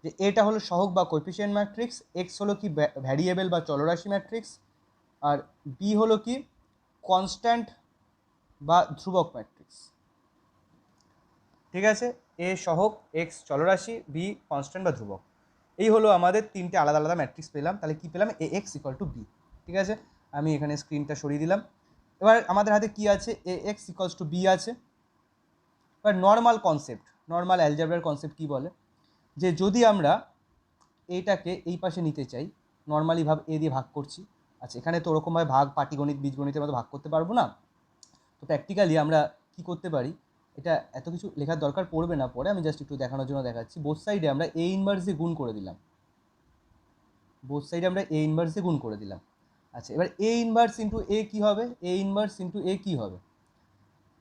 যে এটা হলো সহগ বা কোইফিশিয়েন্ট ম্যাট্রিক্স, এক্স হলো কি ভ্যারিয়েবল বা চলরাশি ম্যাট্রিক্স, আর বি হলো কি কনস্ট্যান্ট বা ধ্রুবক ম্যাট্রিক্স, ঠিক আছে। এ সহগ, এক্স চলরাশি, বি কনস্ট্যান্ট বা ধ্রুবক। এই হলো আমাদের তিনটে আলাদা আলাদা ম্যাট্রিক্স পেলাম। তাহলে কী পেলাম, এ এক্স ইকুয়াল টু বি, ঠিক আছে। আমি এখানে স্ক্রিনটা সরিয়ে দিলাম। এবার আমাদের হাতে কি আছে, এ এক্স ইকুয়ালস টু বি আছে। এবার নর্মাল কনসেপ্ট, নর্মাল অ্যালজেব্রার কনসেপ্ট কী বলে, যে যদি আমরা এটাকে এই পাশে নিতে চাই, নর্মালি ভাব এ দিয়ে ভাগ করছি। আচ্ছা, এখানে তো ওরকমভাবে ভাগ পাটিগণিত বীজগণিতের মতো ভাগ করতে পারবো না। তো প্র্যাকটিক্যালি আমরা কি করতে পারি, এটা এত কিছু লেখার দরকার পড়বে না পরে, আমি জাস্ট একটু দেখানোর জন্য দেখাচ্ছি। বোথ সাইডে আমরা এ ইনভার্স দিয়ে গুণ করে দিলাম, বোথ সাইডে আমরা এ ইনভার্স দিয়ে গুণ করে দিলাম। আচ্ছা, এবার এ ইনভার্স ইন্টু এ কী হবে, এ ইনভার্স ইন্টু এ কী হবে,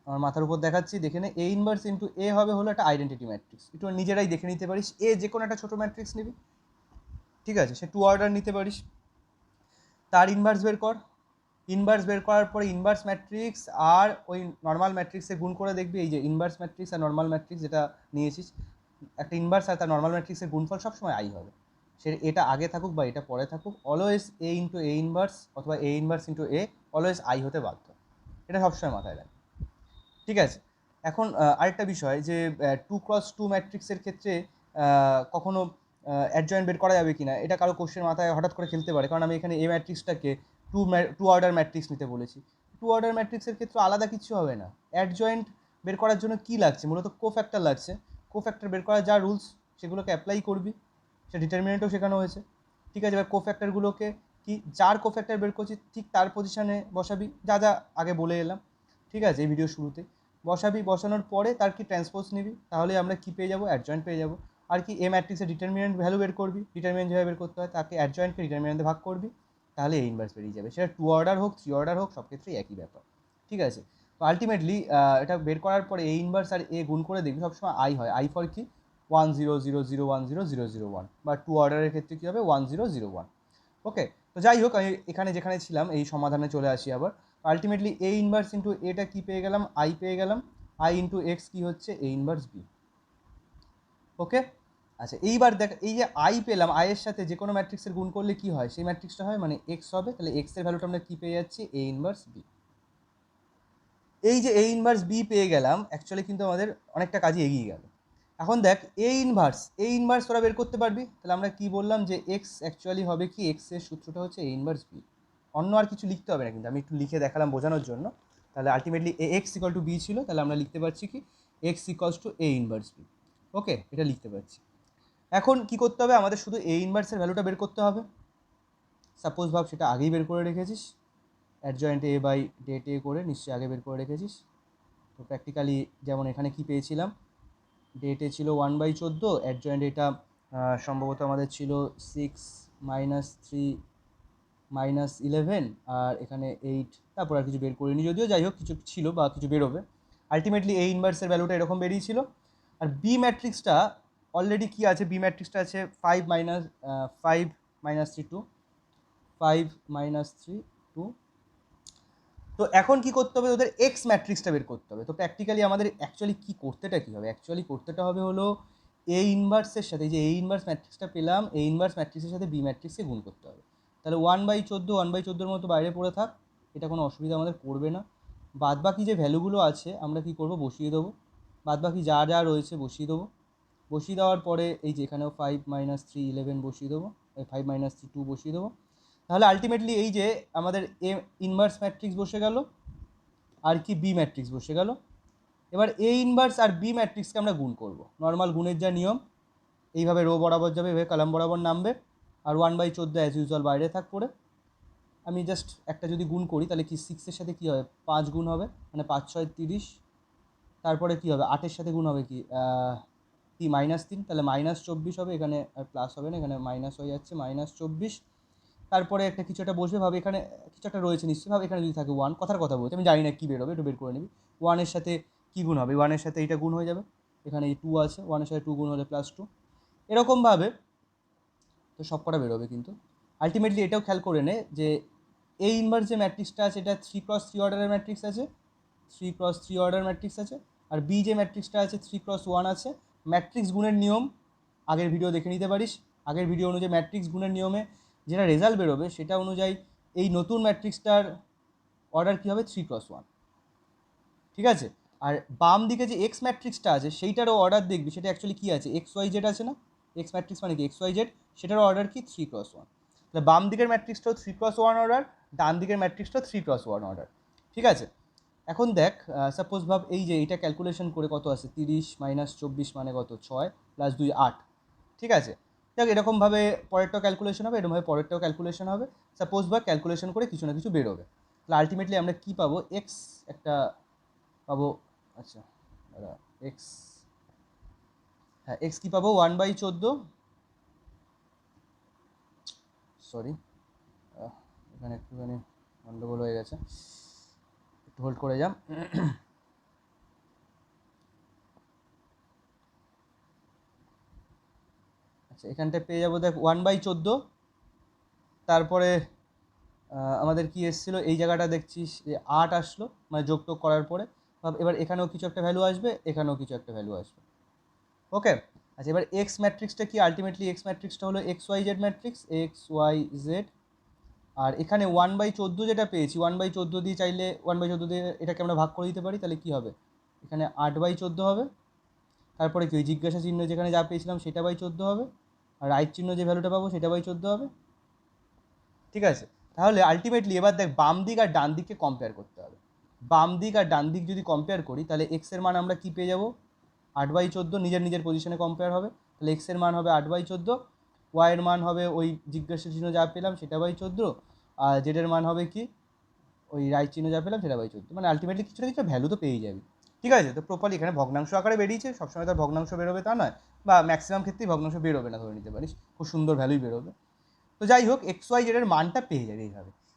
আমার মাথার উপর দেখাচ্ছি, দেখে নে। এ ইনভার্স ইন্টু এ হবে হলো একটা আইডেন্টিটি ম্যাট্রিক্স। একটু নিজেরাই দেখে নিতে পারিস, এ যে কোনো একটা ছোটো ম্যাট্রিক্স নিবি, ঠিক আছে, সে 2 অর্ডার নিতে পারিস। তার ইনভার্স বের কর, ইনভার্স বের করার পরে ইনভার্স ম্যাট্রিক্স আর ওই নর্মাল ম্যাট্রিক্সে গুণ করে দেখবি, এই যে ইনভার্স ম্যাট্রিক্স আর নর্মাল ম্যাট্রিক্স যেটা নিয়েছিস, একটা ইনভার্স আর তার নর্মাল ম্যাট্রিক্সের গুণফল সবসময় আই হবে। সে এটা আগে থাকুক বা এটা পরে থাকুক, always A into A inverse অথবা A inverse into A always I হতে বাধ্য, এটা সবসময় মাথায় রাখ, ঠিক আছে। এখন আরেকটা বিষয় যে 2x2 ম্যাট্রিক্সের ক্ষেত্রে কখনো অ্যাডজয়েন্ট বের করা যাবে কি না, এটা কারো কোশ্চেন মাথায় হঠাৎ করে খেলতে পারে, কারণ আমি এখানে এ ম্যাট্রিক্সটাকে টু অর্ডার ম্যাট্রিক্স নিতে বলেছি। 2 অর্ডার ম্যাট্রিক্সের ক্ষেত্রে আলাদা কিছু হবে না। অ্যাডজয়েন্ট বের করার জন্য কী লাগছে, মূলত কোফ্যাক্টর লাগছে। কোফ্যাক্টর বের করার যা রুলস সেগুলোকে অ্যাপ্লাই করবি, সে ডিটারমিনেন্টও শেখানো হয়েছে, ঠিক আছে, এবার কোফ্যাক্টরগুলোকে কি যার কোফ্যাক্টর বের করছি ঠিক তার পজিশানে বসাবি, যা যা আগে বলে এলাম, ঠিক আছে, এই ভিডিও শুরুতে বসাবি। বসানোর পরে তার কি ট্রান্সপোজ নিবি, তাহলে আমরা কি পেয়ে যাবো, অ্যাডজয়েন্ট পেয়ে যাবো। আর কি এ ম্যাট্রিক্সের ডিটারমিনেন্ট ভ্যালু বের করবি, ডিটারমিনেন্ট যেভাবে বের করতে হয় তাকে অ্যাডজয়েন্টকে ডিটারমিনেন্টে ভাগ করবি, তাহলে এ ইনভার্স বেরিয়ে যাবে। সেটা 2 অর্ডার হোক 3 অর্ডার হোক সব ক্ষেত্রেই একই ব্যাপার, ঠিক আছে। তো আলটিমেটলি এটা বের করার পরে এ ইনভার্স আর এ গুণ করে দেখবি সবসময় আই হয়। আই ফর কি 1 0 0 0 1 0 0 1, বা 2 অর্ডারের ক্ষেত্রে কী হবে 1 0 0 1। ওকে, তো যাই হোক আমি এখানে যেখানে ছিলাম এই সমাধানে চলে আসি আবার। আলটিমেটলি এ ইনভার্স ইন্টু এটা কী পেয়ে গেলাম, আই পেয়ে গেলাম। আই ইন্টু এক্স কী হচ্ছে, এ ইনভার্স বি। ওকে, আচ্ছা এইবার দেখ, এই যে আই পেলাম, আইয়ের সাথে যে কোনো ম্যাট্রিক্সের গুণ করলে কি হয়, সেই ম্যাট্রিক্সটা হয় মানে এক্স হবে। তাহলে এক্সের ভ্যালুটা আমরা কী পেয়ে যাচ্ছি, এ ইনভার্স বি। এই যে এ ইনভার্স বি পেয়ে গেলাম, অ্যাকচুয়ালি কিন্তু আমাদের অনেকটা কাজে এগিয়ে গেল। এখন দেখ এ ইনভার্স তোরা বের করতে পারবি। তাহলে আমরা কি বললাম যে এক্স অ্যাকচুয়ালি হবে কি, এক্স এর সূত্রটা হচ্ছে এ ইনভার্স বি। অন্য আর কিছু লিখতে হবে না, কিন্তু আমি একটু লিখে দেখালাম বোঝানোর জন্য। তাহলে ultimately A X equal to B ছিল, তাহলে আমরা লিখতে পারছি কি X equals to A inverse B. Okay, এটা লিখতে পারছি। এখন কি করতে হবে, আমাদের শুধু এ ইনভার্সের ভ্যালুটা বের করতে হবে। সাপোজ ভাব সেটা আগেই বের করে রেখেছিস, অ্যাডজয়েন্ট এ বাই ডেট এ করে নিশ্চয়ই আগে বের করে রেখেছিস। তো প্র্যাকটিক্যালি যেমন এখানে কি পেয়েছিলাম, ডেটে ছিল 1/14, অ্যাডজয়েন্ট এটা সম্ভবত আমাদের ছিল 6 - 3 - 11, আর এখানে 8, তারপর আর কিছু বের করিনি যদিও, যাই হোক কিছু ছিল বা কিছু বেরোবে। আলটিমেটলি এই ইনভার্সের ভ্যালুটা এরকম বেরিয়েছিল। আর বি ম্যাট্রিক্সটা অলরেডি কি আছে, বি ম্যাট্রিক্সটা আছে 5 - 3 2, 5 - 3 2। তো এখন কি করতে হবে, ওদের এক্স ম্যাট্রিক্সটা বের করতে হবে। তো প্র্যাকটিক্যালি আমাদের অ্যাকচুয়ালি কী করতেটা কী হবে, অ্যাকচুয়ালি করতেটা হবে হলো এ ইনভার্সের সাথে, যে এ ইনভার্স ম্যাট্রিক্সটা পেলাম, এ ইনভার্স ম্যাট্রিক্সের সাথে বি ম্যাট্রিক্সে গুণ করতে হবে। তাহলে 1/14 মতো বাইরে পড়ে থাক, এটা কোনো অসুবিধা আমাদের করবে না। বাদবাকি যে ভ্যালুগুলো আছে আমরা কি করব, বসিয়ে দেবো। বাদবাকি যা যা রয়েছে বসিয়ে দেবো। বসিয়ে দেওয়ার পরে এই যে এখানেও 5 - 3 11 বসিয়ে দেবো, 5 - 3 2 বসিয়ে দেবো। তাহলে আলটিমেটলি এই যে আমাদের এ ইনভার্স ম্যাট্রিক্স বসে গেল, আর কি বি ম্যাট্রিক্স বসে গেল। এবার এ ইনভার্স আর বি ম্যাট্রিক্সকে আমরা গুণ করব, নর্মাল গুণের যা নিয়ম, এইভাবে রো বরাবর যাবে, এভাবে কলাম বরাবর নামবে, আর 1/14 অ্যাজ ইউজুয়াল বাইরে থাক পড়ে। আমি জাস্ট একটা যদি গুণ করি তাহলে কি 6-এর সাথে কী হবে, 5 গুণ হবে, মানে 5 6 30। তারপরে কী হবে, 8-এর সাথে গুণ হবে কি -3, তাহলে -24 হবে, এখানে আর প্লাস হবে না, এখানে মাইনাস হয়ে যাচ্ছে -24। তারপরে একটা কিছু একটা বসবে, ভাবে এখানে কিছু একটা রয়েছে নিশ্চয়ই, ভাবে এখানে যদি থাকে 1, কথার কথা বলছি, আমি জানি না কী বেরোবে, একটু বের করে নিবি। 1-এর সাথে কী গুণ হবে, 1-এর সাথে এইটা গুণ হয়ে যাবে, এখানে এই 2 আছে, 1-এর সাথে 2 গুণ হলে +2, এরকমভাবে তো সব কটা বেরোবে। কিন্তু আলটিমেটলি এটাও খেয়াল করে নে যে এই ইনভার্স যে ম্যাট্রিক্সটা আছে এটা 3x3 অর্ডারের ম্যাট্রিক্স আছে, 3x3 অর্ডার ম্যাট্রিক্স আছে। আর বি যে ম্যাট্রিক্সটা আছে 3x1 আছে। ম্যাট্রিক্স গুণের নিয়ম আগের ভিডিও দেখে নিতে পারিস, আগের ভিডিও অনুযায়ী ম্যাট্রিক্স গুণের নিয়মে যেটা রেজাল্ট বেরোবে সেটা অনুযায়ী এই নতুন ম্যাট্রিক্সটার অর্ডার কী হবে, 3x1, ঠিক আছে। আর বাম দিকে যে এক্স ম্যাট্রিক্সটা আছে সেইটারও অর্ডার দেখবি, সেটা অ্যাকচুয়ালি কী আছে, XYZ আছে না, এক্স ম্যাট্রিক্স মানে কি XYZ, সেটারও অর্ডার কি 3x1। তাহলে বাম দিকের ম্যাট্রিক্সটাও 3x1 অর্ডার, ডান দিকের ম্যাট্রিক্সটাও 3x1 অর্ডার, ঠিক আছে। এখন দেখ সাপোজ ভাব এই যে এইটা ক্যালকুলেশন করে কত আছে, 30 - 24 মানে কত, 6 + 2 8, ঠিক আছে। দেখ এরকমভাবে পরেরটাও ক্যালকুলেশন হবে, এরকমভাবে পরেরটাও ক্যালকুলেশন হবে। সাপোজ বা ক্যালকুলেশন করে কিছু না কিছু বেরোবে। তাহলে আলটিমেটলি আমরা কী পাবো, এক্স একটা পাবো, আচ্ছা এক্স, হ্যাঁ এক্স কী পাবো, 1/14, সরি এখানে একটুখানি গন্ডগোল হয়ে গেছে, একটু হোল্ড করে যাম। আচ্ছা এখানটায় পেয়ে যাবো দেখ 1/14, তারপরে আমাদের কি এসেছিলো, এই জায়গাটা দেখছিস 8 আসলো, মানে যোগ টোগ করার পরে এবার এখানেও কিছু একটা ভ্যালু আসবে, এখানেও কিছু একটা ভ্যালু আসবে। ওকে, আচ্ছা এবার এক্স ম্যাট্রিক্সটা কি, আলটিমেটলি এক্স ম্যাট্রিক্সটা হলো XYZ ম্যাট্রিক্স, XYZ। আর এখানে 1/14 যেটা পেয়েছি, 1/14 দিয়ে চাইলে 1/14 দিয়ে এটাকে আমরা ভাগ করে দিতে পারি, তাহলে কী হবে, এখানে 8/14 হবে। তারপরে কি ওই জিজ্ঞাসা চিহ্ন যেখানে যা পেয়েছিলাম সেটা 14 হবে, আর রাইট চিহ্ন যে ভ্যালুটা পাবো সেটা 14 হবে, ঠিক আছে। তাহলে আলটিমেটলি এবার দেখ বাম দিক আর ডান দিককে কম্পেয়ার করতে হবে। বাম দিক আর ডান দিক যদি কম্পেয়ার করি তাহলে এক্সের মান আমরা কী পেয়ে যাবো, 8/14, নিজের নিজের পজিশনে কম্পেয়ার হবে, তাহলে এক্সের মান হবে 8/14, ওয়াইয়ের মান হবে ওই জিজ্ঞাসা চিহ্ন যা পেলাম সেটা বাই 14, আর জেডের মান হবে কি ওই রাইট চিহ্ন যা পেলাম সেটা বাই 14, মানে আলটিমেটলি কিছু না কিছু ভ্যালু তো পেয়ে যাবি। ঠিক আছে, তো প্রপারলি এখানে ভগ্নাংশ আকারে বেরিয়েছে, সবসময় তার ভগ্নাংশ বেরোবে তা নয়, বা ম্যাক্সিমাম ক্ষেত্রেই ভগ্নাংশ বেরোবে না ধরে নিতে পারিস, খুব সুন্দর ভ্যালুই বেরোবে। তো যাই হোক, এক্স ওয়াই জেডের মানটা পেয়ে যাবে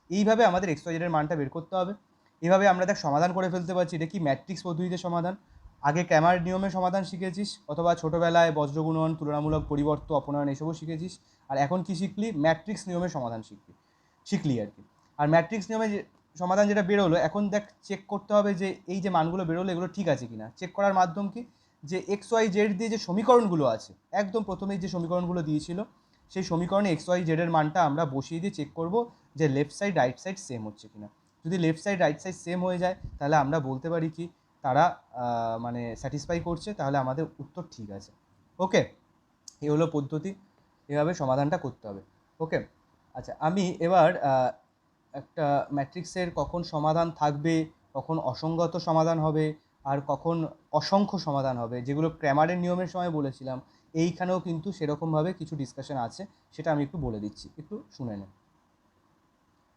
এইভাবে আমাদের এক্স ওয়াই জেডের মানটা বের করতে হবে। এভাবে আমরা দেখ সমাধান করে ফেলতে পারছি। এটা কি ম্যাট্রিক্স পদ্ধতিতে সমাধান, আগে ক্র্যামার নিয়মে সমাধান শিখেছিস, অথবা ছোটোবেলায় বজ্রগুণন, তুলনামূলক পরিবর্তন, অপনয়ন এসবও শিখেছিস। আর এখন কি শিখলি? ম্যাট্রিক্স নিয়মে সমাধান শিখলি আর কি। আর ম্যাট্রিক্স নিয়মে সমাধান যেটা বেরোলো, এখন দেখ চেক করতে হবে যে এই যে মানগুলো বেরোলো এগুলো ঠিক আছে কিনা। চেক করার মাধ্যম কি, যে এক্স ওয়াই জেড দিয়ে যে সমীকরণগুলো আছে, একদম প্রথমেই যে সমীকরণগুলো দিয়েছিল সেই সমীকরণে এক্স ওয়াই জেডের মানটা আমরা বসিয়ে দিয়ে চেক করব যে left side right side same হচ্ছে কিনা। যদি left side right side same হয়ে যায় তাহলে আমরা বলতে পারি কি তারা মানে স্যাটিসফাই করছে, তাহলে আমাদের উত্তর ঠিক আছে। ওকে, এই হলো পদ্ধতি, এভাবে সমাধানটা করতে হবে। ওকে, আচ্ছা আমি এবার একটা ম্যাট্রিক্সের কখন সমাধান থাকবে, কখন অসঙ্গত সমাধান হবে, আর কখন অসংখ্য সমাধান হবে, যেগুলো ক্র্যামারের নিয়মের সময় বলেছিলাম, এইখানেও কিন্তু সেরকমভাবে কিছু ডিসকাশন আছে, সেটা আমি একটু বলে দিচ্ছি, একটু শুনে নে।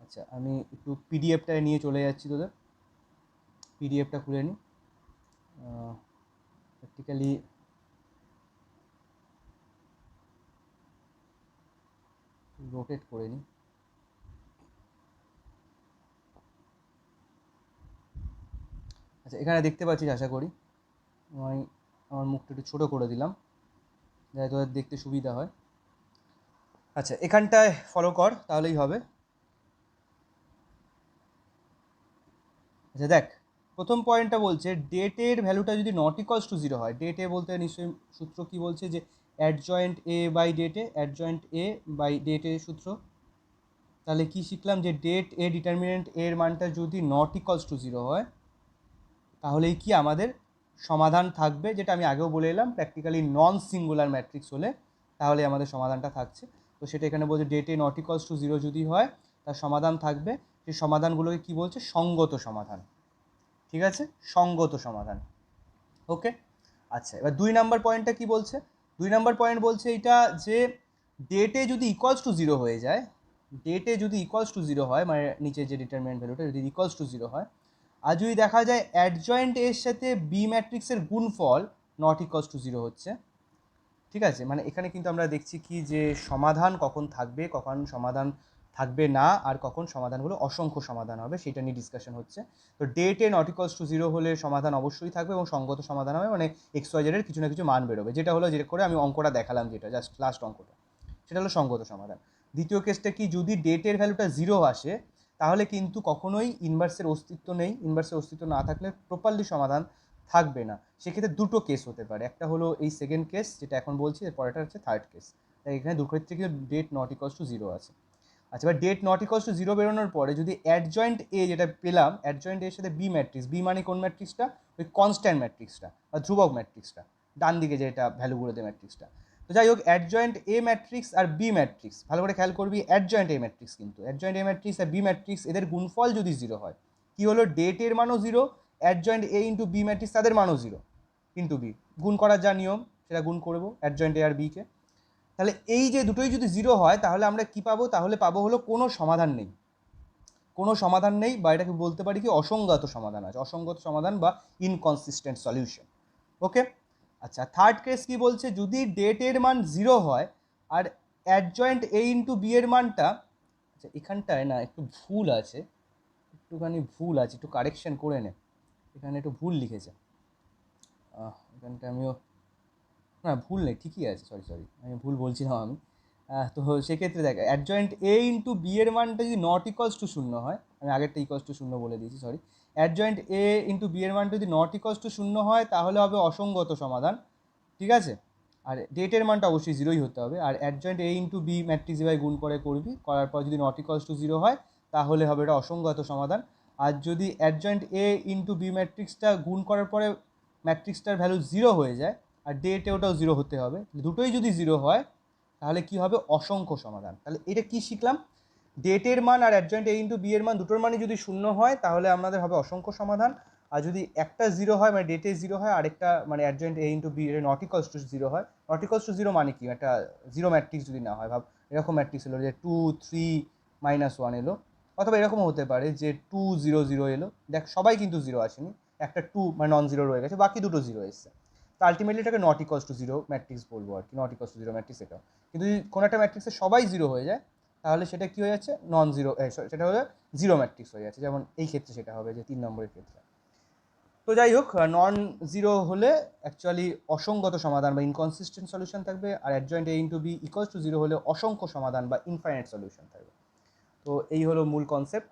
আচ্ছা আমি একটু পিডিএফটা নিয়ে চলে যাচ্ছি, তোদের পিডিএফটা খুলে নিই, প্র্যাকটিক্যালি রোটেট করে নিই। আচ্ছা এখানে দেখতে পাচ্ছিস আশা করি, আমি আমার মুখটা একটু ছোটো করে দিলাম যাতে তোদের দেখতে সুবিধা হয়। আচ্ছা এখানটায় ফলো কর তাহলেই হবে। আচ্ছা দেখ, প্রথম পয়েন্টটা বলছে ডেটের ভ্যালুটা যদি নট ইকলস টু 0 হয়, ডেটে বলতে নিশ্চয়ই সূত্র কি বলছে যে অ্যাডজয়েন্ট এ বাই ডেটে, অ্যাডজয়েন্ট এ বাই ডেটে সূত্র। তাহলে কি শিখলাম যে ডেট এ ডিটারমিনেন্ট এর মানটা যদি নট ইকলস টু 0 হয় তাহলেই কি আমাদের সমাধান থাকবে, যেটা আমি আগেও বলে এলাম, প্র্যাকটিক্যালি নন সিঙ্গুলার ম্যাট্রিক্স হলে তাহলে আমাদের সমাধানটা থাকছে। তো সেটা এখানে বলছে ডেটে নট ইকলস টু 0 যদি হয় তার সমাধান থাকবে, সেই সমাধানগুলোকে কি বলছে? সঙ্গত সমাধান। ঠিক আছে, সঙ্গত সমাধান। ওকে, আচ্ছা এবার 2 নাম্বার পয়েন্টটা কি বলছে? 2 নাম্বার পয়েন্ট বলছে এটা যে ডেটে যদি ইকুয়ালস টু 0 হয়ে যায়, ডেটে যদি ইকুয়ালস টু 0 হয়, মানে নিচে যে ডিটারমিনেন্ট ভ্যালুটা যদি ইকুয়ালস টু 0 হয়, আর যদি দেখা যায় অ্যাডজয়েন্ট এর সাথে বি ম্যাট্রিক্সের গুণফল নট ইকুয়ালস টু 0 হচ্ছে। ঠিক আছে, মানে এখানে কিন্তু আমরা দেখছি কি যে সমাধান কখন থাকবে, কখন সমাধান থাকবে না, আর কখন সমাধানগুলো অসংখ্য সমাধান হবে, সেটা নিয়ে ডিসকাশন হচ্ছে। তো ডেটে নট ইকুয়ালস টু 0 হলে সমাধান অবশ্যই থাকবে এবং সঙ্গত সমাধান হবে, মানে এক্স ওয়াই জেডের কিছু না কিছু মান বেরোবে, যেটা হলো যেটা করে আমি অঙ্কটা দেখালাম, যেটা জাস্ট লাস্ট অঙ্কটা, সেটা হলো সঙ্গত সমাধান। দ্বিতীয় কেসটা কি, যদি ডেটের ভ্যালুটা 0 আসে তাহলে কিন্তু কখনোই ইনভার্সের অস্তিত্ব নেই, ইনভার্সের অস্তিত্ব না থাকলে প্রপারলি সমাধান থাকবে না। সেক্ষেত্রে দুটো কেস হতে পারে, একটা হলো এই সেকেন্ড কেস যেটা এখন বলছি, পরেরটা হচ্ছে থার্ড কেস। তাই এখানে দুটো ক্ষেত্রে কিন্তু ডেট নট ইকুয়ালস টু 0 আছে। আচ্ছা এবার ডেট নট ইকুয়ালস টু 0 বেরোনোর পরে যদি অ্যাডজয়েন্ট এ যেটা পেলাম, অ্যাডজয়েন্ট এর সাথে বি ম্যাট্রিক্স, বি মানে কোন ম্যাট্রিক্সটা? ওই কনস্ট্যান্ট ম্যাট্রিক্সটা বা ধ্রুবক ম্যাট্রিক্সটা, ডান দিকে যেটা ভ্যালুগুলো দেয় ম্যাট্রিক্সটা। তো যাই হোক, অ্যাডজয়েন্ট এ ম্যাট্রিক্স আর বি ম্যাট্রিক্স, ভালো করে খেয়াল করবি, অ্যাডজয়েন্ট এ ম্যাট্রিক্স, কিন্তু অ্যাডজয়েন্ট এ ম্যাট্রিক্স আর বি ম্যাট্রিক্স এদের গুণফল যদি 0 হয়, কি হলো? ডেটের মানও 0, adjoint A into B matrix তাদের মানও 0 ইন্টু বি, গুণ করার যা নিয়ম সেটা গুণ করবো অ্যাডজয়েন্ট এ আর বিকে। তাহলে এই যে দুটোই যদি 0 হয় তাহলে আমরা কি পাবো? তাহলে পাবো হলো কোনো সমাধান নেই, কোনো সমাধান নেই, বা এটাকে বলতে পারি কি অসঙ্গত সমাধান আছে, অসঙ্গত সমাধান বা ইনকনসিস্টেন্ট সলিউশন। ওকে, আচ্ছা থার্ড কেস কি বলছে? যদি ডেটের মান 0 হয় আর অ্যাডজয়েন্ট এ ইন্টু বি এর মানটা, আচ্ছা এখানটায় না একটু ভুল আছে, একটুখানি ভুল আছে, একটু কারেকশন করে নে, এখানে একটু ভুল লিখেছে, এখানটা আমিও, না ভুল নেই, ঠিকই আছে, সরি সরি আমি ভুল বলছিলাম আমি। তো সেক্ষেত্রে দেখ, অ্যাডজয়েন্ট এ ইন্টু বি এর মানটা যদি নট ইকুয়ালস টু 0 হয়, আমি আগেরটা ইকুয়ালস টু 0 বলে দিয়েছি, sorry, adjoint A into B এর মানটা যদি নট ইকুয়ালস টু 0 হয় তাহলে হবে অসঙ্গত সমাধান। ঠিক আছে, আর ডেটের মানটা অবশ্যই 0ই হতে হবে, আর adjoint A into B matrix by গুণ করবি, করার পর যদি নট ইকুয়ালস টু 0 হয় তাহলে হবে এটা অসঙ্গত সমাধান। আর যদি অ্যাডজয়েন্ট এ ইন্টু বি ম্যাট্রিক্সটা গুণ করার পরে ম্যাট্রিক্সটার ভ্যালু 0 হয়ে যায়, আর ডেটে ওটাও 0 হতে হবে, দুটোই যদি 0 হয় তাহলে কি হবে? অসংখ্য সমাধান। তাহলে এটা কি শিখলাম? ডেটের মান আর অ্যাডজয়েন্ট এ ইন্টু বি এর মান দুটোর মানই যদি 0 হয় তাহলে আমাদের হবে অসংখ্য সমাধান, আর যদি একটা জিরো হয় মানে ডেটে জিরো হয়, আরেকটা মানে adjoint A into B not equals to zero হয়। নট ইকলস টু জিরো মানে কি, একটা জিরো ম্যাট্রিক্স যদি না হয়, ভাব এরকম ম্যাট্রিক্স এলো যে 2 3 -1 এলো, অথবা এরকমও হতে পারে যে 2 0 0 এলো। দেখ সবাই কিন্তু জিরো আসেনি, একটা 2 মানে নন জিরো রয়ে গেছে, বাকি দুটো জিরো এসছে। তো আলটিমেটলি এটাকে not equals to zero matrix বলবো আর কি, not equals to zero matrix এটাও। কিন্তু যদি কোনো একটা ম্যাট্রিক্সে সবাই জিরো হয়ে যায় তাহলে সেটা কী হয়ে যাচ্ছে, নন জিরো, সেটা হলে জিরো ম্যাট্রিক্স হয়ে যাচ্ছে। যেমন এই ক্ষেত্রে সেটা হবে যে 3 নম্বরের ক্ষেত্রে। তো যাই হোক, নন জিরো হলে অ্যাকচুয়ালি অসঙ্গত সমাধান বা ইনকনসিস্টেন্ট সলিউশন থাকবে, আর adjoint A into B equals to zero হলে অসংখ্য সমাধান বা ইনফাইনাইট সলিউশন থাকবে। তো এই হলো মূল কনসেপ্ট।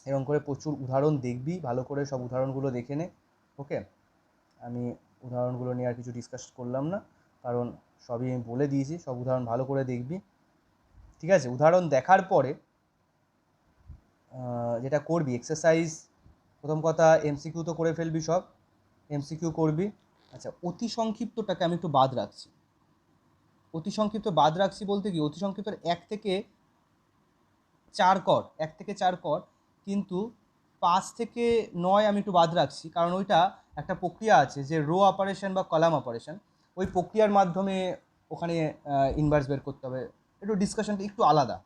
এরকম করে প্রচুর উদাহরণ দেখবি, ভালো করে সব উদাহরণগুলো দেখে নে। ওকে, আমি উদাহরণগুলো নিয়ে আর কিছু ডিসকাস করলাম না, কারণ সবই আমি বলে দিয়েছি। সব উদাহরণ ভালো করে দেখবি, ঠিক আছে? উদাহরণ দেখার পরে যেটা করবি এক্সারসাইজ, প্রথম কথা এমসিকিউ তো করে ফেলবি, সব এমসিকিউ করবি। আচ্ছা, অতি সংক্ষিপ্তটাকে আমি একটু বাদ রাখছি। অতি সংক্ষিপ্ত বাদ রাখছি বলতে কি, অতি সংক্ষিপ্তর 1 থেকে 4 কর, 1 থেকে 4 কর, কিন্তু 5 থেকে 9 আমি একটু বাদ রাখছি, কারণ ওইটা একটা প্রক্রিয়া আছে যে রো অপারেশন বা কলাম অপারেশন, ওই প্রক্রিয়ার মাধ্যমে ওখানে ইনভার্স বের করতে হবে, একটু ডিসকাশনটা একটু আলাদা,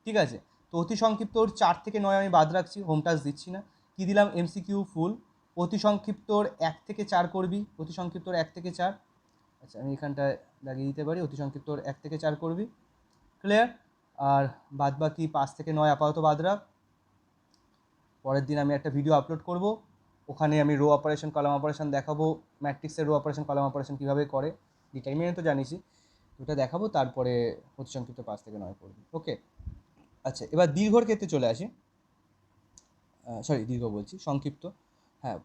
ঠিক আছে? তো অতি সংক্ষিপ্তর 4 থেকে 9 আমি বাদ রাখছি, হোম টাস্ক দিচ্ছি না। কী দিলাম, এমসিকিউ ফুল। অতি সংক্ষিপ্তর 1 থেকে 4 করবি, অতি সংক্ষিপ্তর 1 থেকে 4। আচ্ছা, আমি এখানটায় লাগিয়ে দিতে পারি, অতি সংক্ষিপ্তর 1 থেকে 4 করবি, ক্লিয়ার? আর বাদ বাকি 5 থেকে 9 আপাতত বাদ রাখ। পরের দিন আমি একটা ভিডিও আপলোড করব, ওখানে আমি রো অপারেশন কলাম অপারেশন দেখাবো, ম্যাট্রিক্সের রো অপারেশন কলাম অপারেশন কীভাবে করে, ডিটারমিনেন্ট তো জানিসই, ওটা দেখাবো। তারপরে অতি সংক্ষিপ্ত 5 থেকে 9 করবি। ওকে, আচ্ছা, এবার দীর্ঘর ক্ষেত্রে চলে আসি। সরি, দীর্ঘ বলছি, সংক্ষিপ্ত। হ্যাঁ,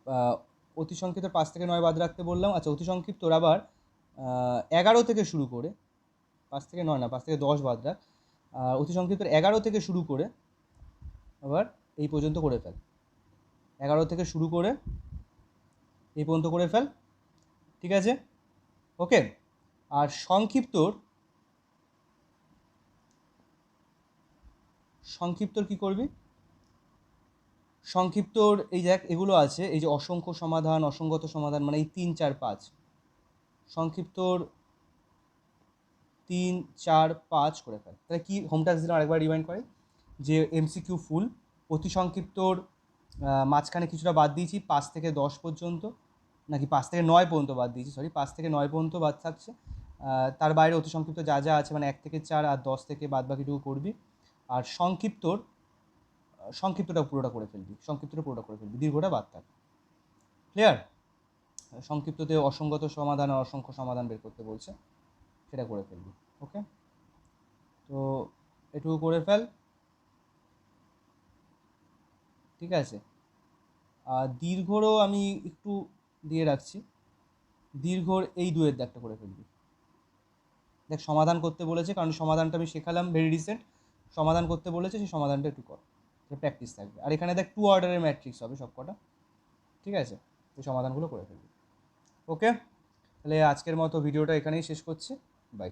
অতি সংক্ষিপ্ত 5 থেকে 9 বাদ রাখতে বললাম। আচ্ছা, অতি সংক্ষিপ্তর আবার 11 থেকে শুরু করে, 5 থেকে 9 না, 5 থেকে 10 বাদ রাখ। অতি সংক্ষিপ্তর 11 থেকে শুরু করে আবার এই পর্যন্ত করে ফেল, 11 থেকে শুরু করে এই পর্যন্ত করে ফেল, ঠিক আছে? ওকে, আর সংক্ষিপ্তর কী করবি, সংক্ষিপ্তর এই দেখ এগুলো আছে, এই যে অসংখ্য সমাধান, অসঙ্গত সমাধান, মানে এই 3 4 5, সংক্ষিপ্তর 3 4 5 করে ফেল। তাহলে কি হোম টাস্ক দিলাম আরেকবার রিমাইন্ড করে, যে এমসিকিউ ফুল, অতি সংক্ষিপ্তর মাঝখানে কিছুটা বাদ দিয়েছি, 5 থেকে 10 পর্যন্ত, নাকি 5 থেকে 9 পর্যন্ত বাদ দিয়েছি, সরি 5 থেকে 9 পর্যন্ত বাদ থাকছে। তার বাইরে অতি সংক্ষিপ্ত যা যা আছে মানে 1 থেকে 4 আর 10 থেকে বাদ বাকিটুকু করবি। আর সংক্ষিপ্তটা পুরোটা করে ফেলবি, সংক্ষিপ্তটা পুরোটা করে ফেলবি, দীর্ঘটা বাদ থাক, ক্লিয়ার? সংক্ষিপ্ততে অসঙ্গত সমাধান আর অসংখ্য সমাধান বের করতে বলছে, সেটা করে ফেলবি। ওকে, তো এটুকু করে ফেল, ঠিক আছে? আর দীর্ঘরও আমি একটু দিয়ে রাখছি, দীর্ঘর এই 2-এর দাগটা করে ফেলবি। দেখ সমাধান করতে বলেছে, কারণ সমাধানটা আমি শেখালাম ভেরি রিসেন্ট, সমাধান করতে বলেছে, সেই সমাধানটা একটু কর, প্র্যাকটিস থাকবে। আর এখানে দেখ 2 অর্ডারের ম্যাট্রিক্স হবে সব কটা, ঠিক আছে? এই সমাধানগুলো করে ফেলবি। ওকে, তাহলে আজকের মতো ভিডিওটা এখানেই শেষ করছি, বাই।